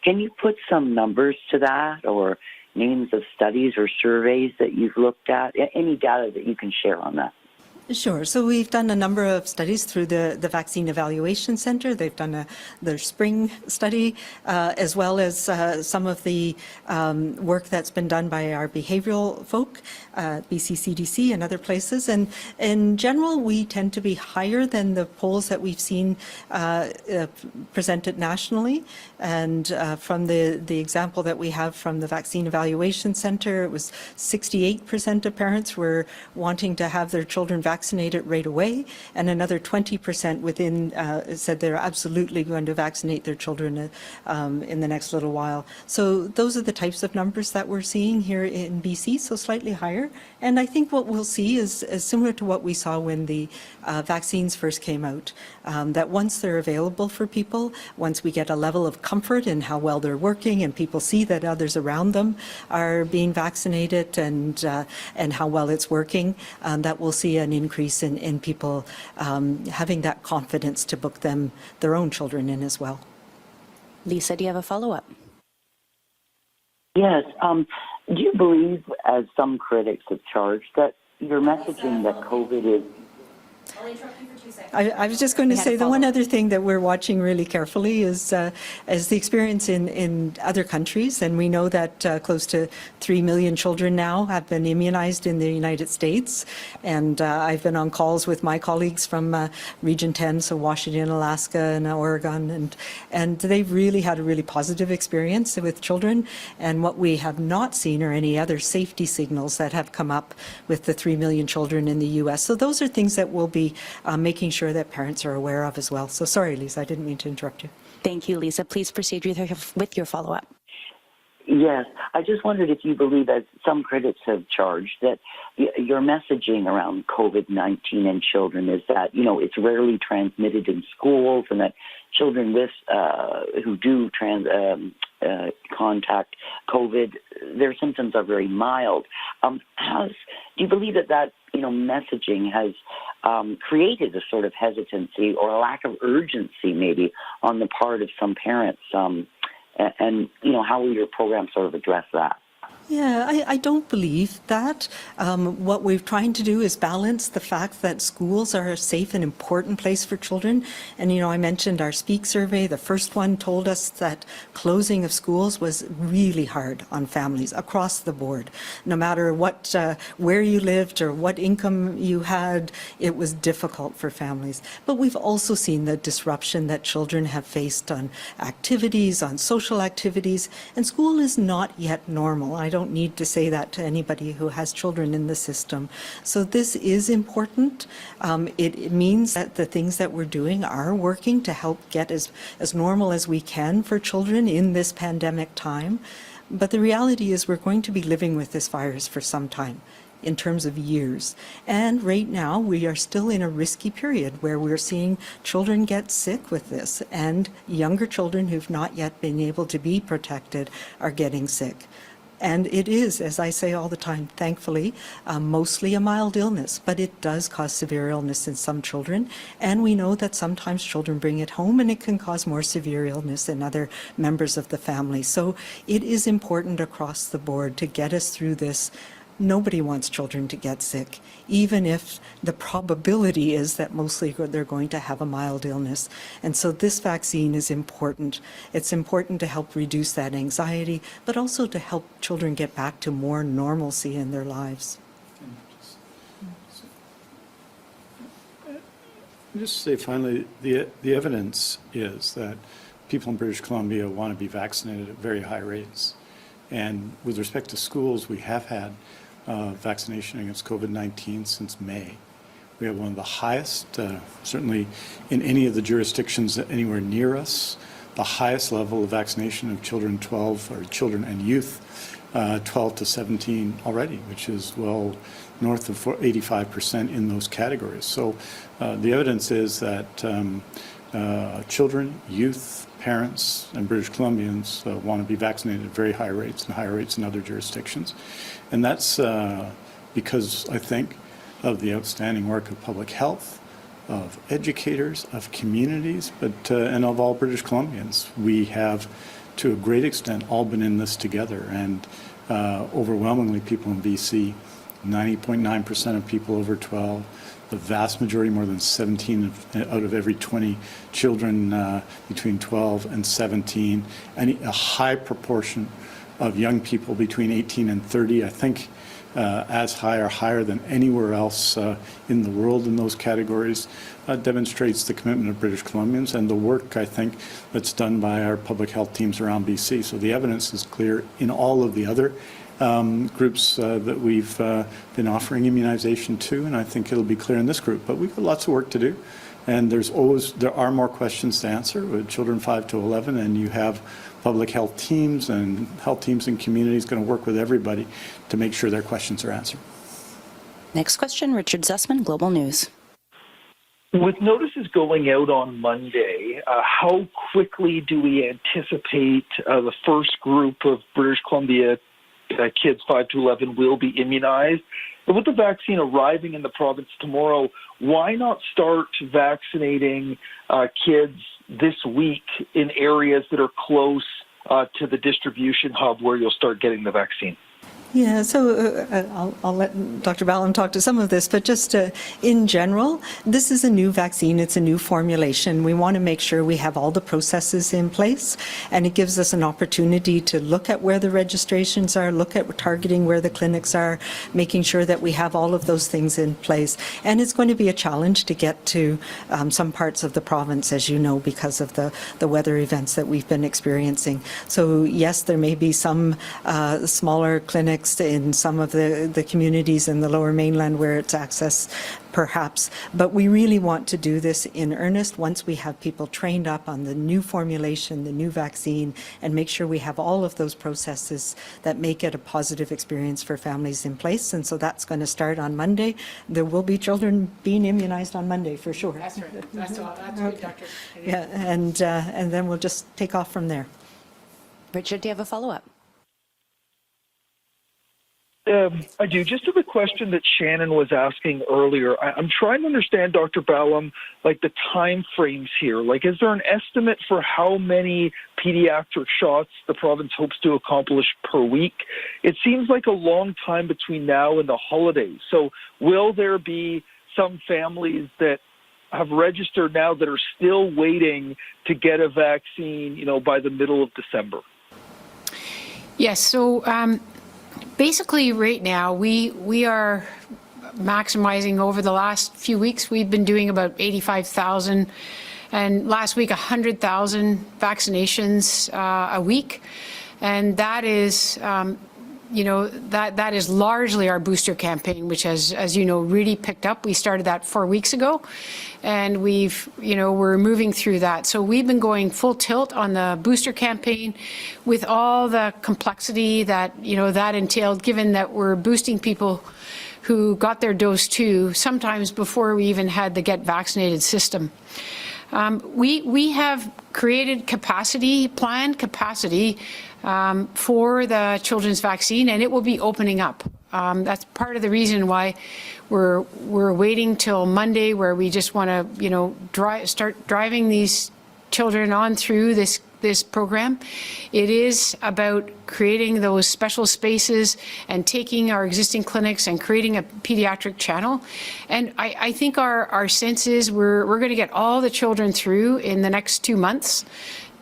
Can you put some numbers to that, or names of studies or surveys that you've looked at? Any data that you can share on that?
Sure. So we've done a number of studies through the Vaccine Evaluation Centre. They've done their spring study, as well as some of the work that's been done by our behavioural folk, BCCDC and other places. And in general, we tend to be higher than the polls that we've seen presented nationally. And from the example that we have from the Vaccine Evaluation Centre, it was 68% of parents were wanting to have their children vaccinated right away, and another 20% within said they're absolutely going to vaccinate their children in the next little while. So those are the types of numbers that we're seeing here in BC, so slightly higher. And I think what we'll see is similar to what we saw when the vaccines first came out, that once they're available for people, once we get a level of comfort in how well they're working and people see that others around them are being vaccinated and how well it's working, that we'll see an increase in people having that confidence to book their own children in as well.
Lisa, do you have a follow-up?
Yes. Do you believe, as some critics have charged, that your messaging that COVID is...
I was just going to say the one other thing that we're watching really carefully is the experience in other countries, and we know that close to 3 million children now have been immunized in the United States, and I've been on calls with my colleagues from Region 10, so Washington, Alaska, and Oregon, and they've really had a really positive experience with children, and what we have not seen are any other safety signals that have come up with the 3 million children in the U.S. So those are things that we'll be making sure that parents are aware of as well. So sorry, Lisa, I didn't mean to interrupt you.
Thank you, Lisa. Please proceed with your follow-up.
Yes. I just wondered if you believe, as some critics have charged, that your messaging around COVID-19 and children is that, it's rarely transmitted in schools, and that children with who do contact COVID, their symptoms are very mild. Do you believe that messaging has created a sort of hesitancy or a lack of urgency maybe on the part of some parents? And how will your program sort of address that?
Yeah, I don't believe that. What we're trying to do is balance the fact that schools are a safe and important place for children. And, I mentioned our Speak survey. The first one told us that closing of schools was really hard on families across the board. No matter where you lived or what income you had, it was difficult for families. But we've also seen the disruption that children have faced on activities, on social activities, and school is not yet normal. I don't need to say that to anybody who has children in the system. So this is important. It means that the things that we're doing are working to help get as normal as we can for children in this pandemic time. But the reality is we're going to be living with this virus for some time, in terms of years. And right now, we are still in a risky period where we're seeing children get sick with this, and younger children who've not yet been able to be protected are getting sick. And it is, as I say all the time, thankfully, mostly a mild illness, but it does cause severe illness in some children. And we know that sometimes children bring it home and it can cause more severe illness in other members of the family. So it is important across the board to get us through this. Nobody wants children to get sick, even if the probability is that mostly they're going to have a mild illness. And so this vaccine is important. It's important to help reduce that anxiety, but also to help children get back to more normalcy in their lives.
Just say finally, the evidence is that people in British Columbia want to be vaccinated at very high rates. And with respect to schools, we have had vaccination against COVID-19 since May. We have one of the highest, certainly in any of the jurisdictions anywhere near us, the highest level of vaccination of children children and youth 12 to 17 already, which is well north of 85% in those categories. So the evidence is that children, youth, parents, and British Columbians want to be vaccinated at very high rates and higher rates in other jurisdictions. And that's because, I think, of the outstanding work of public health, of educators, of communities, and of all British Columbians. We have, to a great extent, all been in this together. And overwhelmingly, people in BC, 90.9% of people over 12, The vast majority, more than 17 out of every 20 children between 12 and 17, and a high proportion of young people between 18 and 30, I think as high or higher than anywhere else in the world in those categories, demonstrates the commitment of British Columbians and the work, I think, that's done by our public health teams around BC. So the evidence is clear in all of the other groups that we've been offering immunization to, and I think it'll be clear in this group. But we've got lots of work to do, and there are more questions to answer with children 5 to 11, and you have public health teams and communities going to work with everybody to make sure their questions are answered.
Next question, Richard Zussman, Global News.
With notices going out on Monday, how quickly do we anticipate the first group of British Columbia kids 5 to 11 will be immunized? And with the vaccine arriving in the province tomorrow, why not start vaccinating kids this week in areas that are close to the distribution hub where you'll start getting the vaccine?
Yeah, so I'll let Dr. Ballem talk to some of this, but just in general, this is a new vaccine. It's a new formulation. We want to make sure we have all the processes in place, and it gives us an opportunity to look at where the registrations are, look at targeting where the clinics are, making sure that we have all of those things in place. And it's going to be a challenge to get to some parts of the province, as you know, because of the weather events that we've been experiencing. So yes, there may be some smaller clinics in some of the communities in the Lower Mainland where it's access, perhaps, but we really want to do this in earnest once we have people trained up on the new formulation, the new vaccine, and make sure we have all of those processes that make it a positive experience for families in place. And so that's going to start on Monday. There will be children being immunized on Monday for sure.
That's right. That's good, Doctor.
Yeah, and then we'll just take off from there.
Richard, do you have a follow-up?
I do. Just to the question that Shannon was asking earlier, I'm trying to understand, Dr. Ballem, like the time frames here. Like, is there an estimate for how many pediatric shots the province hopes to accomplish per week? It seems like a long time between now and the holidays. So will there be some families that have registered now that are still waiting to get a vaccine, by the middle of December?
Yes, so basically right now we are maximizing. Over the last few weeks we've been doing about 85,000, and last week 100,000 vaccinations a week, and that is that is largely our booster campaign, which has, as you know, really picked up. We started that 4 weeks ago, and we're moving through that. So we've been going full tilt on the booster campaign with all the complexity that, that entailed, given that we're boosting people who got their dose 2, sometimes before we even had the Get Vaccinated system. We have created planned capacity for the children's vaccine, and it will be opening up. That's part of the reason why we're waiting till Monday, where we just want to start driving these children on through this program. It is about creating those special spaces and taking our existing clinics and creating a pediatric channel. And I think our sense is we're going to get all the children through in the next 2 months,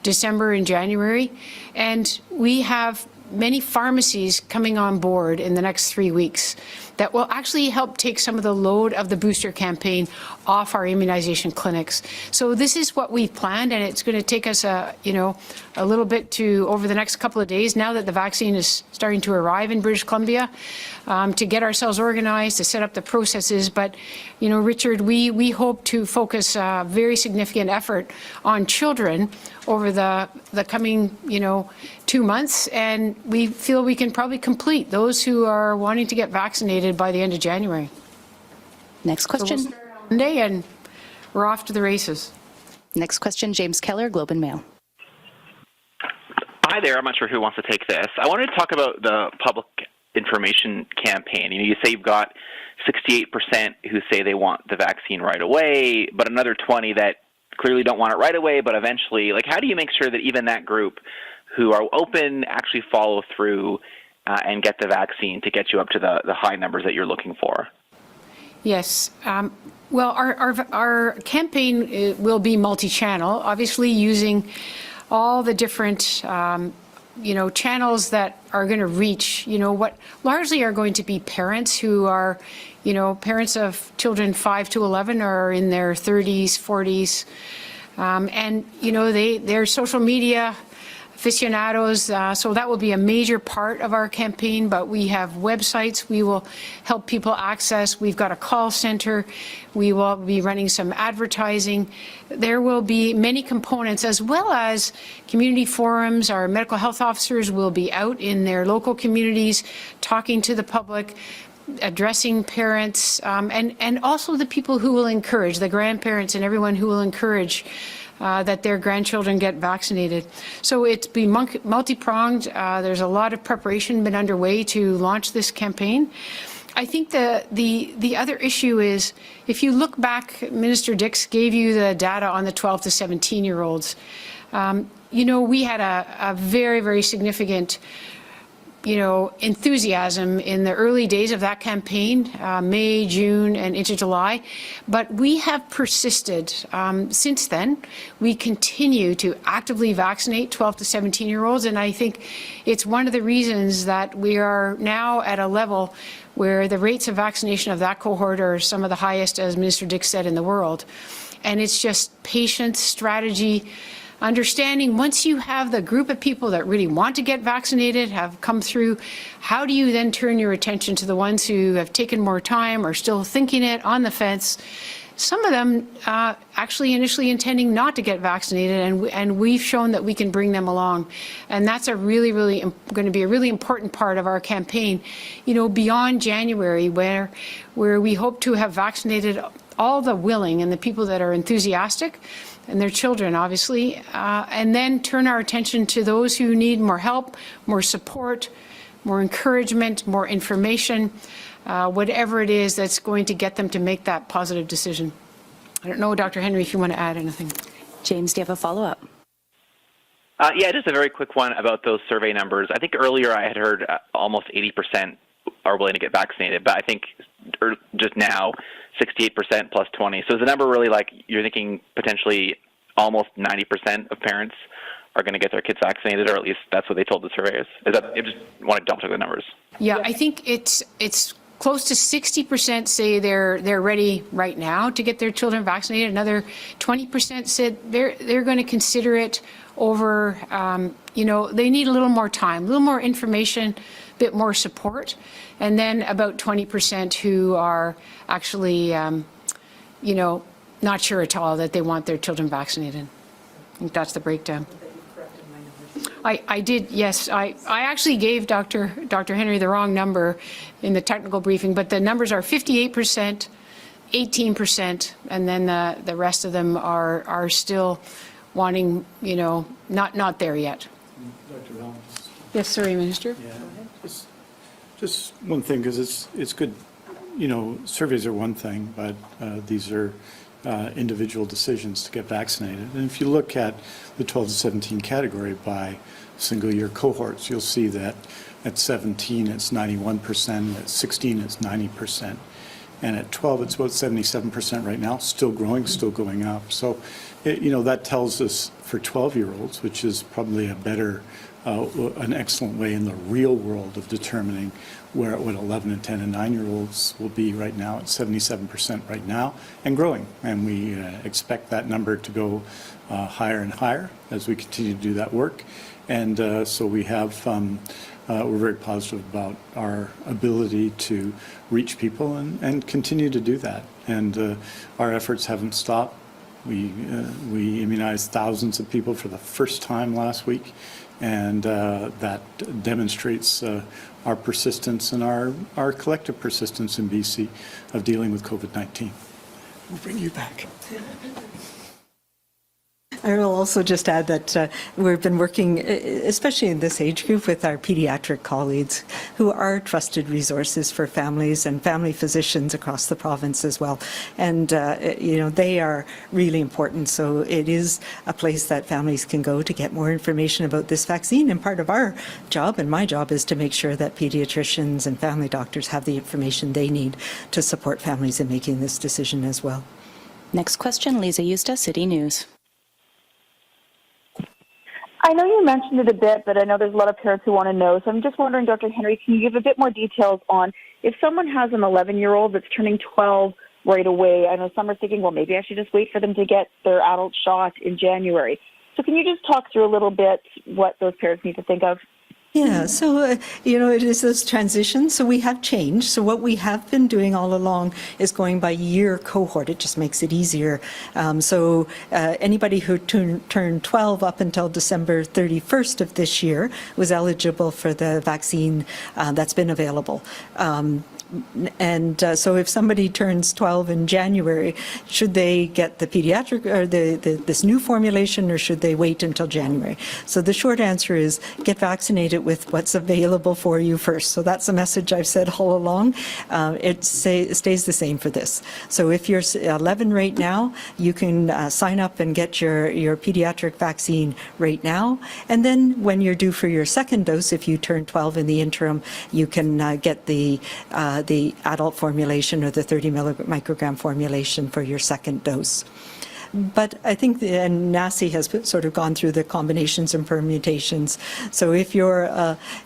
December and January. And we have many pharmacies coming on board in the next 3 weeks that will actually help take some of the load of the booster campaign off our immunization clinics. So this is what we've planned, and it's going to take us a little bit over the next couple of days, now that the vaccine is starting to arrive in British Columbia, to get ourselves organized, to set up the processes. But, Richard, we hope to focus a very significant effort on children over the coming, 2 months, and we feel we can probably complete those who are wanting to get vaccinated by the end of January.
Next question.
So we'll start on Monday, and we're off to the races.
Next question, James Keller, Globe and Mail.
Hi there. I'm not sure who wants to take this. I wanted to talk about the public information campaign. You say you've got 68% who say they want the vaccine right away, but another 20 that clearly don't want it right away, but eventually. Like, how do you make sure that even that group who are open actually follow through and get the vaccine to get you up to the high numbers that you're looking for?
Yes. Well, our campaign will be multi-channel, obviously using all the different channels that are going to reach, what largely are going to be parents who are, parents of children 5 to 11 are in their 30s, 40s. And, they're social media aficionados, so that will be a major part of our campaign, but we have websites we will help people access. We've got a call center. We will be running some advertising. There will be many components, as well as community forums. Our medical health officers will be out in their local communities talking to the public, addressing parents, and also the people who will encourage, the grandparents and everyone who will encourage that their grandchildren get vaccinated. So it's been multi-pronged. There's a lot of preparation been underway to launch this campaign. I think the other issue is, if you look back, Minister Dix gave you the data on the 12 to 17-year-olds. We had a very, very significant enthusiasm in the early days of that campaign, May, June, and into July. But we have persisted since then. We continue to actively vaccinate 12 to 17-year-olds, and I think it's one of the reasons that we are now at a level where the rates of vaccination of that cohort are some of the highest, as Minister Dix said, in the world. And it's just patience, strategy, understanding once you have the group of people that really want to get vaccinated, have come through, how do you then turn your attention to the ones who have taken more time or still thinking it, on the fence? Some of them actually initially intending not to get vaccinated, and we've shown that we can bring them along. And that's a really, really going to be a really important part of our campaign, beyond January, where we hope to have vaccinated all the willing and the people that are enthusiastic, and their children, obviously, and then turn our attention to those who need more help, more support, more encouragement, more information, whatever it is that's going to get them to make that positive decision. I don't know, Dr. Henry, if you want to add anything.
James, do you have a follow-up?
Yeah, just a very quick one about those survey numbers. I think earlier I had heard almost 80% are willing to get vaccinated, but I think just now 68% plus 20. So is the number really like you're thinking potentially almost 90% of parents are going to get their kids vaccinated, or at least that's what they told the surveyors? Is that, I just want to double check the numbers.
Yeah, I think it's close to 60% say they're ready right now to get their children vaccinated. Another 20% said they're going to consider it over. They need a little more time, a little more information, a bit more support, and then about 20% who are actually, not sure at all that they want their children vaccinated. I think that's the breakdown. I did, yes. I actually gave Dr. Henry the wrong number in the technical briefing, but the numbers are 58%, 18%, and then the rest of them are still wanting, not there yet.
Dr. Ballem.
Yes, sorry, Minister.
Yeah, just one thing, because it's good, surveys are one thing, but these are individual decisions to get vaccinated. And if you look at the 12 to 17 category by single-year cohorts, you'll see that at 17 it's 91%, at 16 it's 90%, and at 12 it's about 77% right now, still growing, still going up. So, that tells us for 12-year-olds, which is probably a better, an excellent way in the real world of determining where what 11 and 10 and 9-year-olds will be right now at 77% right now and growing. And we expect that number to go higher and higher as we continue to do that work. And so we have, we're very positive about our ability to reach people and continue to do that. And our efforts haven't stopped. We immunized thousands of people for the first time last week, and that demonstrates our persistence and our collective persistence in BC of dealing with COVID-19. We'll bring you back.
I will also just add that we've been working, especially in this age group, with our pediatric colleagues who are trusted resources for families and family physicians across the province as well. And, they are really important. So it is a place that families can go to get more information about this vaccine. And part of our job, and my job, is to make sure that pediatricians and family doctors have the information they need to support families in making this decision as well.
Next question, Lisa Eustace, City News.
I know you mentioned it a bit, but I know there's a lot of parents who want to know. So I'm just wondering, Dr. Henry, can you give a bit more details on if someone has an 11-year-old that's turning 12 right away? I know some are thinking, well, maybe I should just wait for them to get their adult shot in January. So can you just talk through a little bit what those parents need to think of?
Yeah, so, it is this transition. So we have changed. So what we have been doing all along is going by year cohort. It just makes it easier. Anybody who turned 12 up until December 31st of this year was eligible for the vaccine that's been available. So if somebody turns 12 in January, should they get the pediatric or this new formulation, or should they wait until January? So the short answer is get vaccinated with what's available for you first. So that's a message I've said all along. It stays the same for this. So if you're 11 right now, you can sign up and get your pediatric vaccine right now. And then when you're due for your second dose, if you turn 12 in the interim, you can get the adult formulation or the 30 microgram formulation for your second dose. But I think, and NACI has sort of gone through the combinations and permutations. So if you're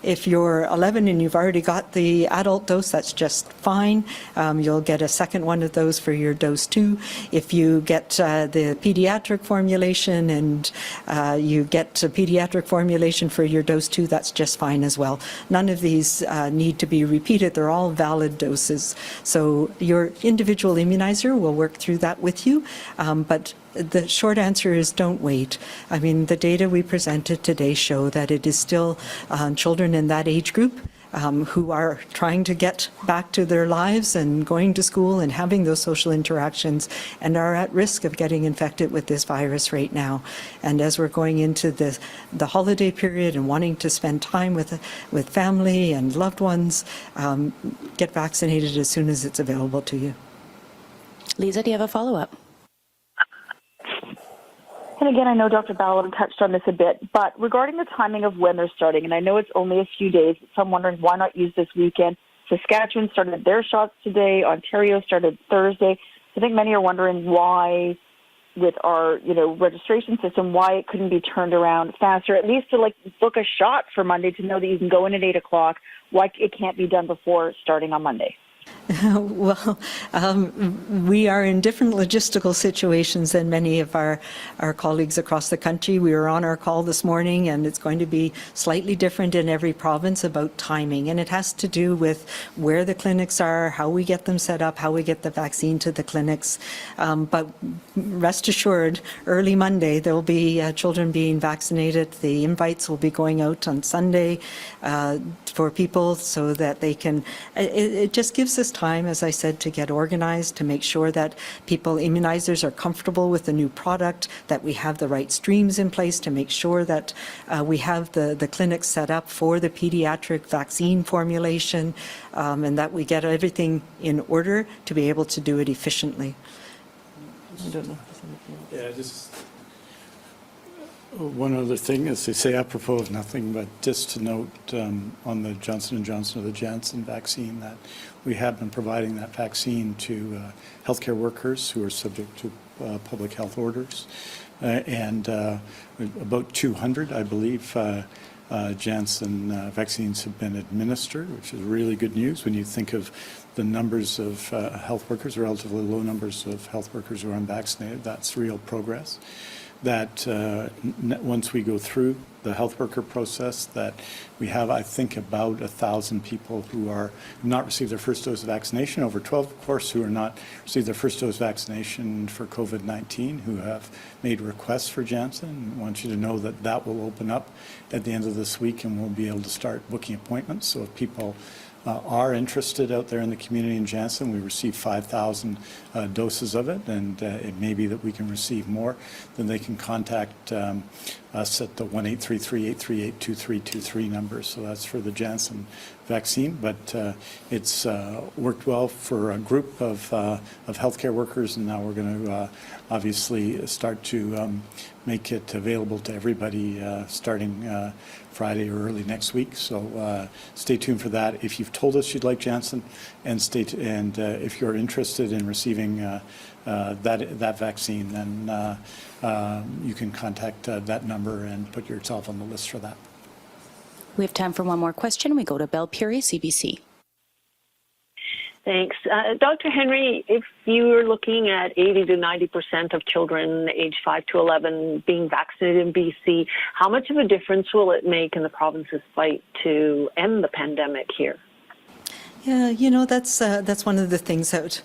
11 and you've already got the adult dose, that's just fine. You'll get a second one of those for your dose 2. If you get the pediatric formulation and you get a pediatric formulation for your dose 2, that's just fine as well. None of these need to be repeated. They're all valid doses. So your individual immunizer will work through that with you, but the short answer is don't wait. I mean, the data we presented today show that it is still children in that age group who are trying to get back to their lives and going to school and having those social interactions and are at risk of getting infected with this virus right now. And as we're going into the holiday period and wanting to spend time with family and loved ones, get vaccinated as soon as it's available to you.
Lisa, do you have a follow-up?
And again, I know Dr. Ballem touched on this a bit, but regarding the timing of when they're starting, and I know it's only a few days, so I'm wondering why not use this weekend. Saskatchewan started their shots today. Ontario started Thursday. I think many are wondering why, with our registration system, why it couldn't be turned around faster, at least to book a shot for Monday to know that you can go in at 8 o'clock, why it can't be done before starting on Monday.
Well, we are in different logistical situations than many of our colleagues across the country. We were on our call this morning, and it's going to be slightly different in every province about timing. And it has to do with where the clinics are, how we get them set up, how we get the vaccine to the clinics. But rest assured, early Monday, there will be children being vaccinated. The invites will be going out on Sunday for people so that they can, it just gives us time, as I said, to get organized, to make sure that immunizers are comfortable with the new product, that we have the right streams in place to make sure that we have the clinics set up for the pediatric vaccine formulation, and that we get everything in order to be able to do it efficiently. I don't know.
Yeah, just one other thing, as they say, apropos of nothing, but just to note on the Johnson & Johnson or the Janssen vaccine that we have been providing that vaccine to healthcare workers who are subject to public health orders. And about 200, I believe, Janssen vaccines have been administered, which is really good news when you think of the numbers of health workers, relatively low numbers of health workers who are unvaccinated. That's real progress. That once we go through the health worker process, that we have, I think, about 1,000 people who have not received their first dose of vaccination, over 12, of course, who are not received their first dose vaccination for COVID-19, who have made requests for Janssen. I want you to know that that will open up at the end of this week, and we'll be able to start booking appointments. So if people are interested out there in the community in Janssen. We received 5,000 doses of it, and it may be that we can receive more. Then they can contact us at the 1-833-838-2323 number. So that's for the Janssen vaccine, but it's worked well for a group of healthcare workers, and now we're going to obviously start to make it available to everybody starting Friday or early next week. So stay tuned for that. If you've told us you'd like Janssen, and if you're interested in receiving that vaccine, then you can contact that number and put yourself on the list for that.
We have time for one more question. We go to Belle Puri, CBC.
Thanks. Dr. Henry, if you're looking at 80 to 90% of children aged 5 to 11 being vaccinated in BC, how much of a difference will it make in the province's fight to end the pandemic here?
Yeah, you know, that's one of the things that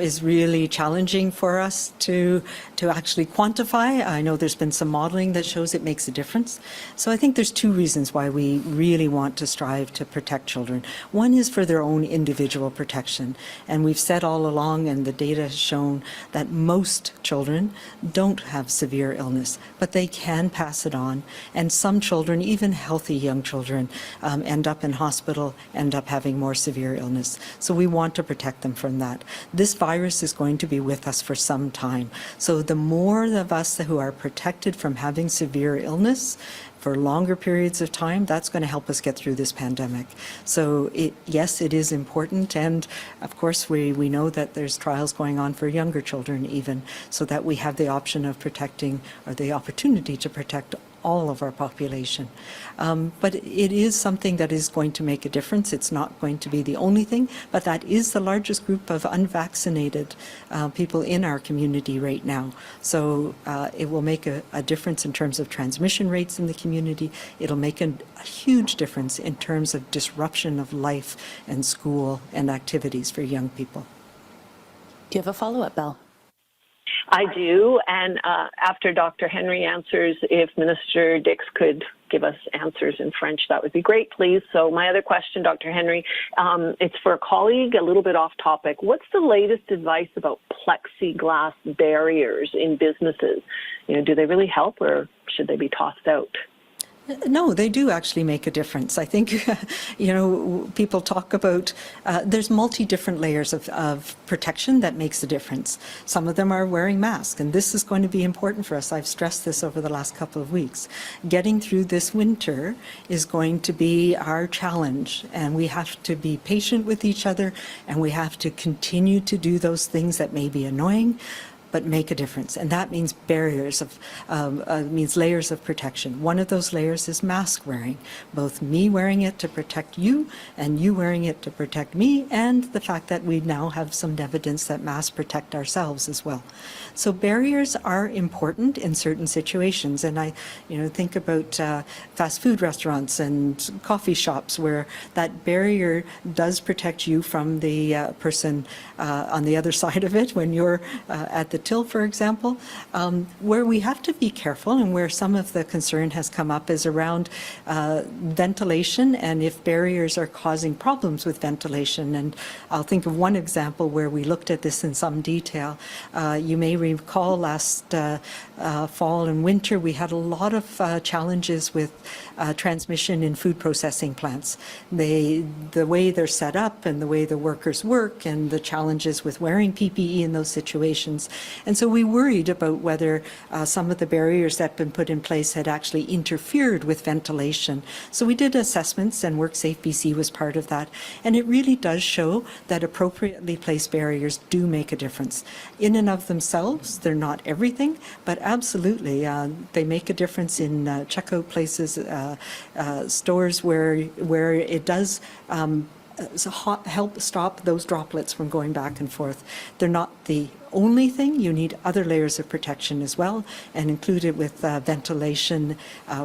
is really challenging for us to actually quantify. I know there's been some modeling that shows it makes a difference. So I think there's two reasons why we really want to strive to protect children. One is for their own individual protection. And we've said all along, and the data has shown, that most children don't have severe illness, but they can pass it on. And some children, even healthy young children, end up in hospital, end up having more severe illness. So we want to protect them from that. This virus is going to be with us for some time. So the more of us who are protected from having severe illness for longer periods of time, that's going to help us get through this pandemic. So yes, it is important. And of course, we know that there's trials going on for younger children even, so that we have the option of protecting, or the opportunity to protect, all of our population. But it is something that is going to make a difference. It's not going to be the only thing, but that is the largest group of unvaccinated people in our community right now. So it will make a difference in terms of transmission rates in the community. It'll make a huge difference in terms of disruption of life and school and activities for young people.
Do you have a follow-up, Belle?
I do, and after Dr. Henry answers, if Minister Dix could give us answers in French, that would be great, please. So my other question, Dr. Henry, it's for a colleague, a little bit off topic. What's the latest advice about plexiglass barriers in businesses? You know, do they really help, or should they be tossed out?
No, they do actually make a difference. I think, you know, people talk about, there's different layers of protection that makes a difference. Some of them are wearing masks, and this is going to be important for us. I've stressed this over the last couple of weeks. Getting through this winter is going to be our challenge, and we have to be patient with each other, and we have to continue to do those things that may be annoying, but make a difference. And that means layers of protection. One of those layers is mask wearing, both me wearing it to protect you and you wearing it to protect me, and the fact that we now have some evidence that masks protect ourselves as well. So barriers are important in certain situations. And I, think about fast food restaurants and coffee shops where that barrier does protect you from the person on the other side of it when you're at the till, for example. Where we have to be careful, and where some of the concern has come up, is around ventilation, and if barriers are causing problems with ventilation. And I'll think of one example where we looked at this in some detail. You may recall last fall and winter, we had a lot of challenges with transmission in food processing plants. The way they're set up and the way the workers work, and the challenges with wearing PPE in those situations. And so we worried about whether some of the barriers that had been put in place had actually interfered with ventilation. So we did assessments, and WorkSafe BC was part of that. And it really does show that appropriately placed barriers do make a difference. In and of themselves, they're not everything, but absolutely they make a difference in checkout places, stores where it does help stop those droplets from going back and forth. They're not the only thing. You need other layers of protection as well, and included with ventilation,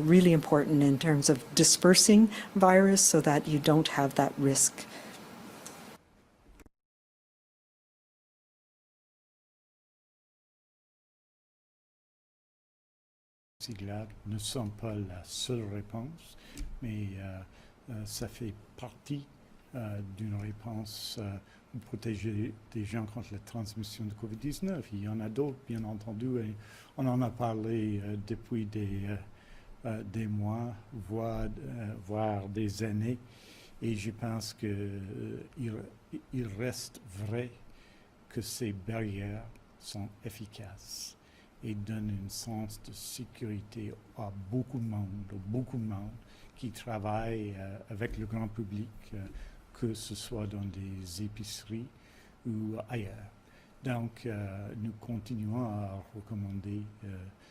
really important in terms of dispersing virus so that you don't have that risk.
Plexiglas ne sont pas la seule réponse, mais ça fait partie d'une réponse pour protéger des gens contre la transmission de COVID-19. Il y en a d'autres, bien entendu, et on en a parlé depuis des mois, voire des années. Et je pense qu'il reste vrai que ces barrières sont efficaces et donnent un sens de sécurité à beaucoup de monde qui travaille avec le grand public, que ce soit dans des épiceries ou ailleurs. Donc, nous continuons à recommander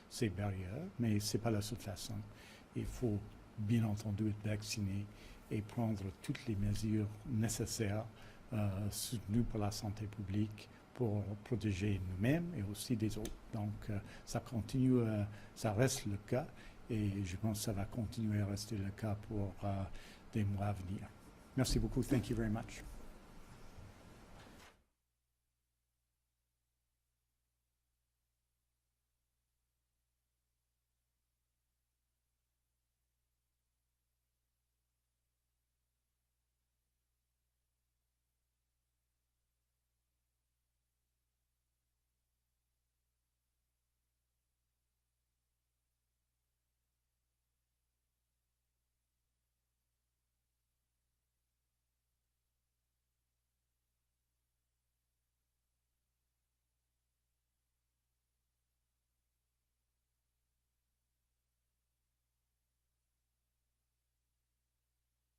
ces barrières, mais ce n'est pas la seule façon. Il faut bien entendu être vacciné et prendre toutes les mesures nécessaires soutenues par la santé publique pour protéger nous-mêmes et aussi des autres. Donc, ça continue, ça reste le cas et je pense que ça va continuer à rester le cas pour des mois à venir. Merci beaucoup. Thank you very much.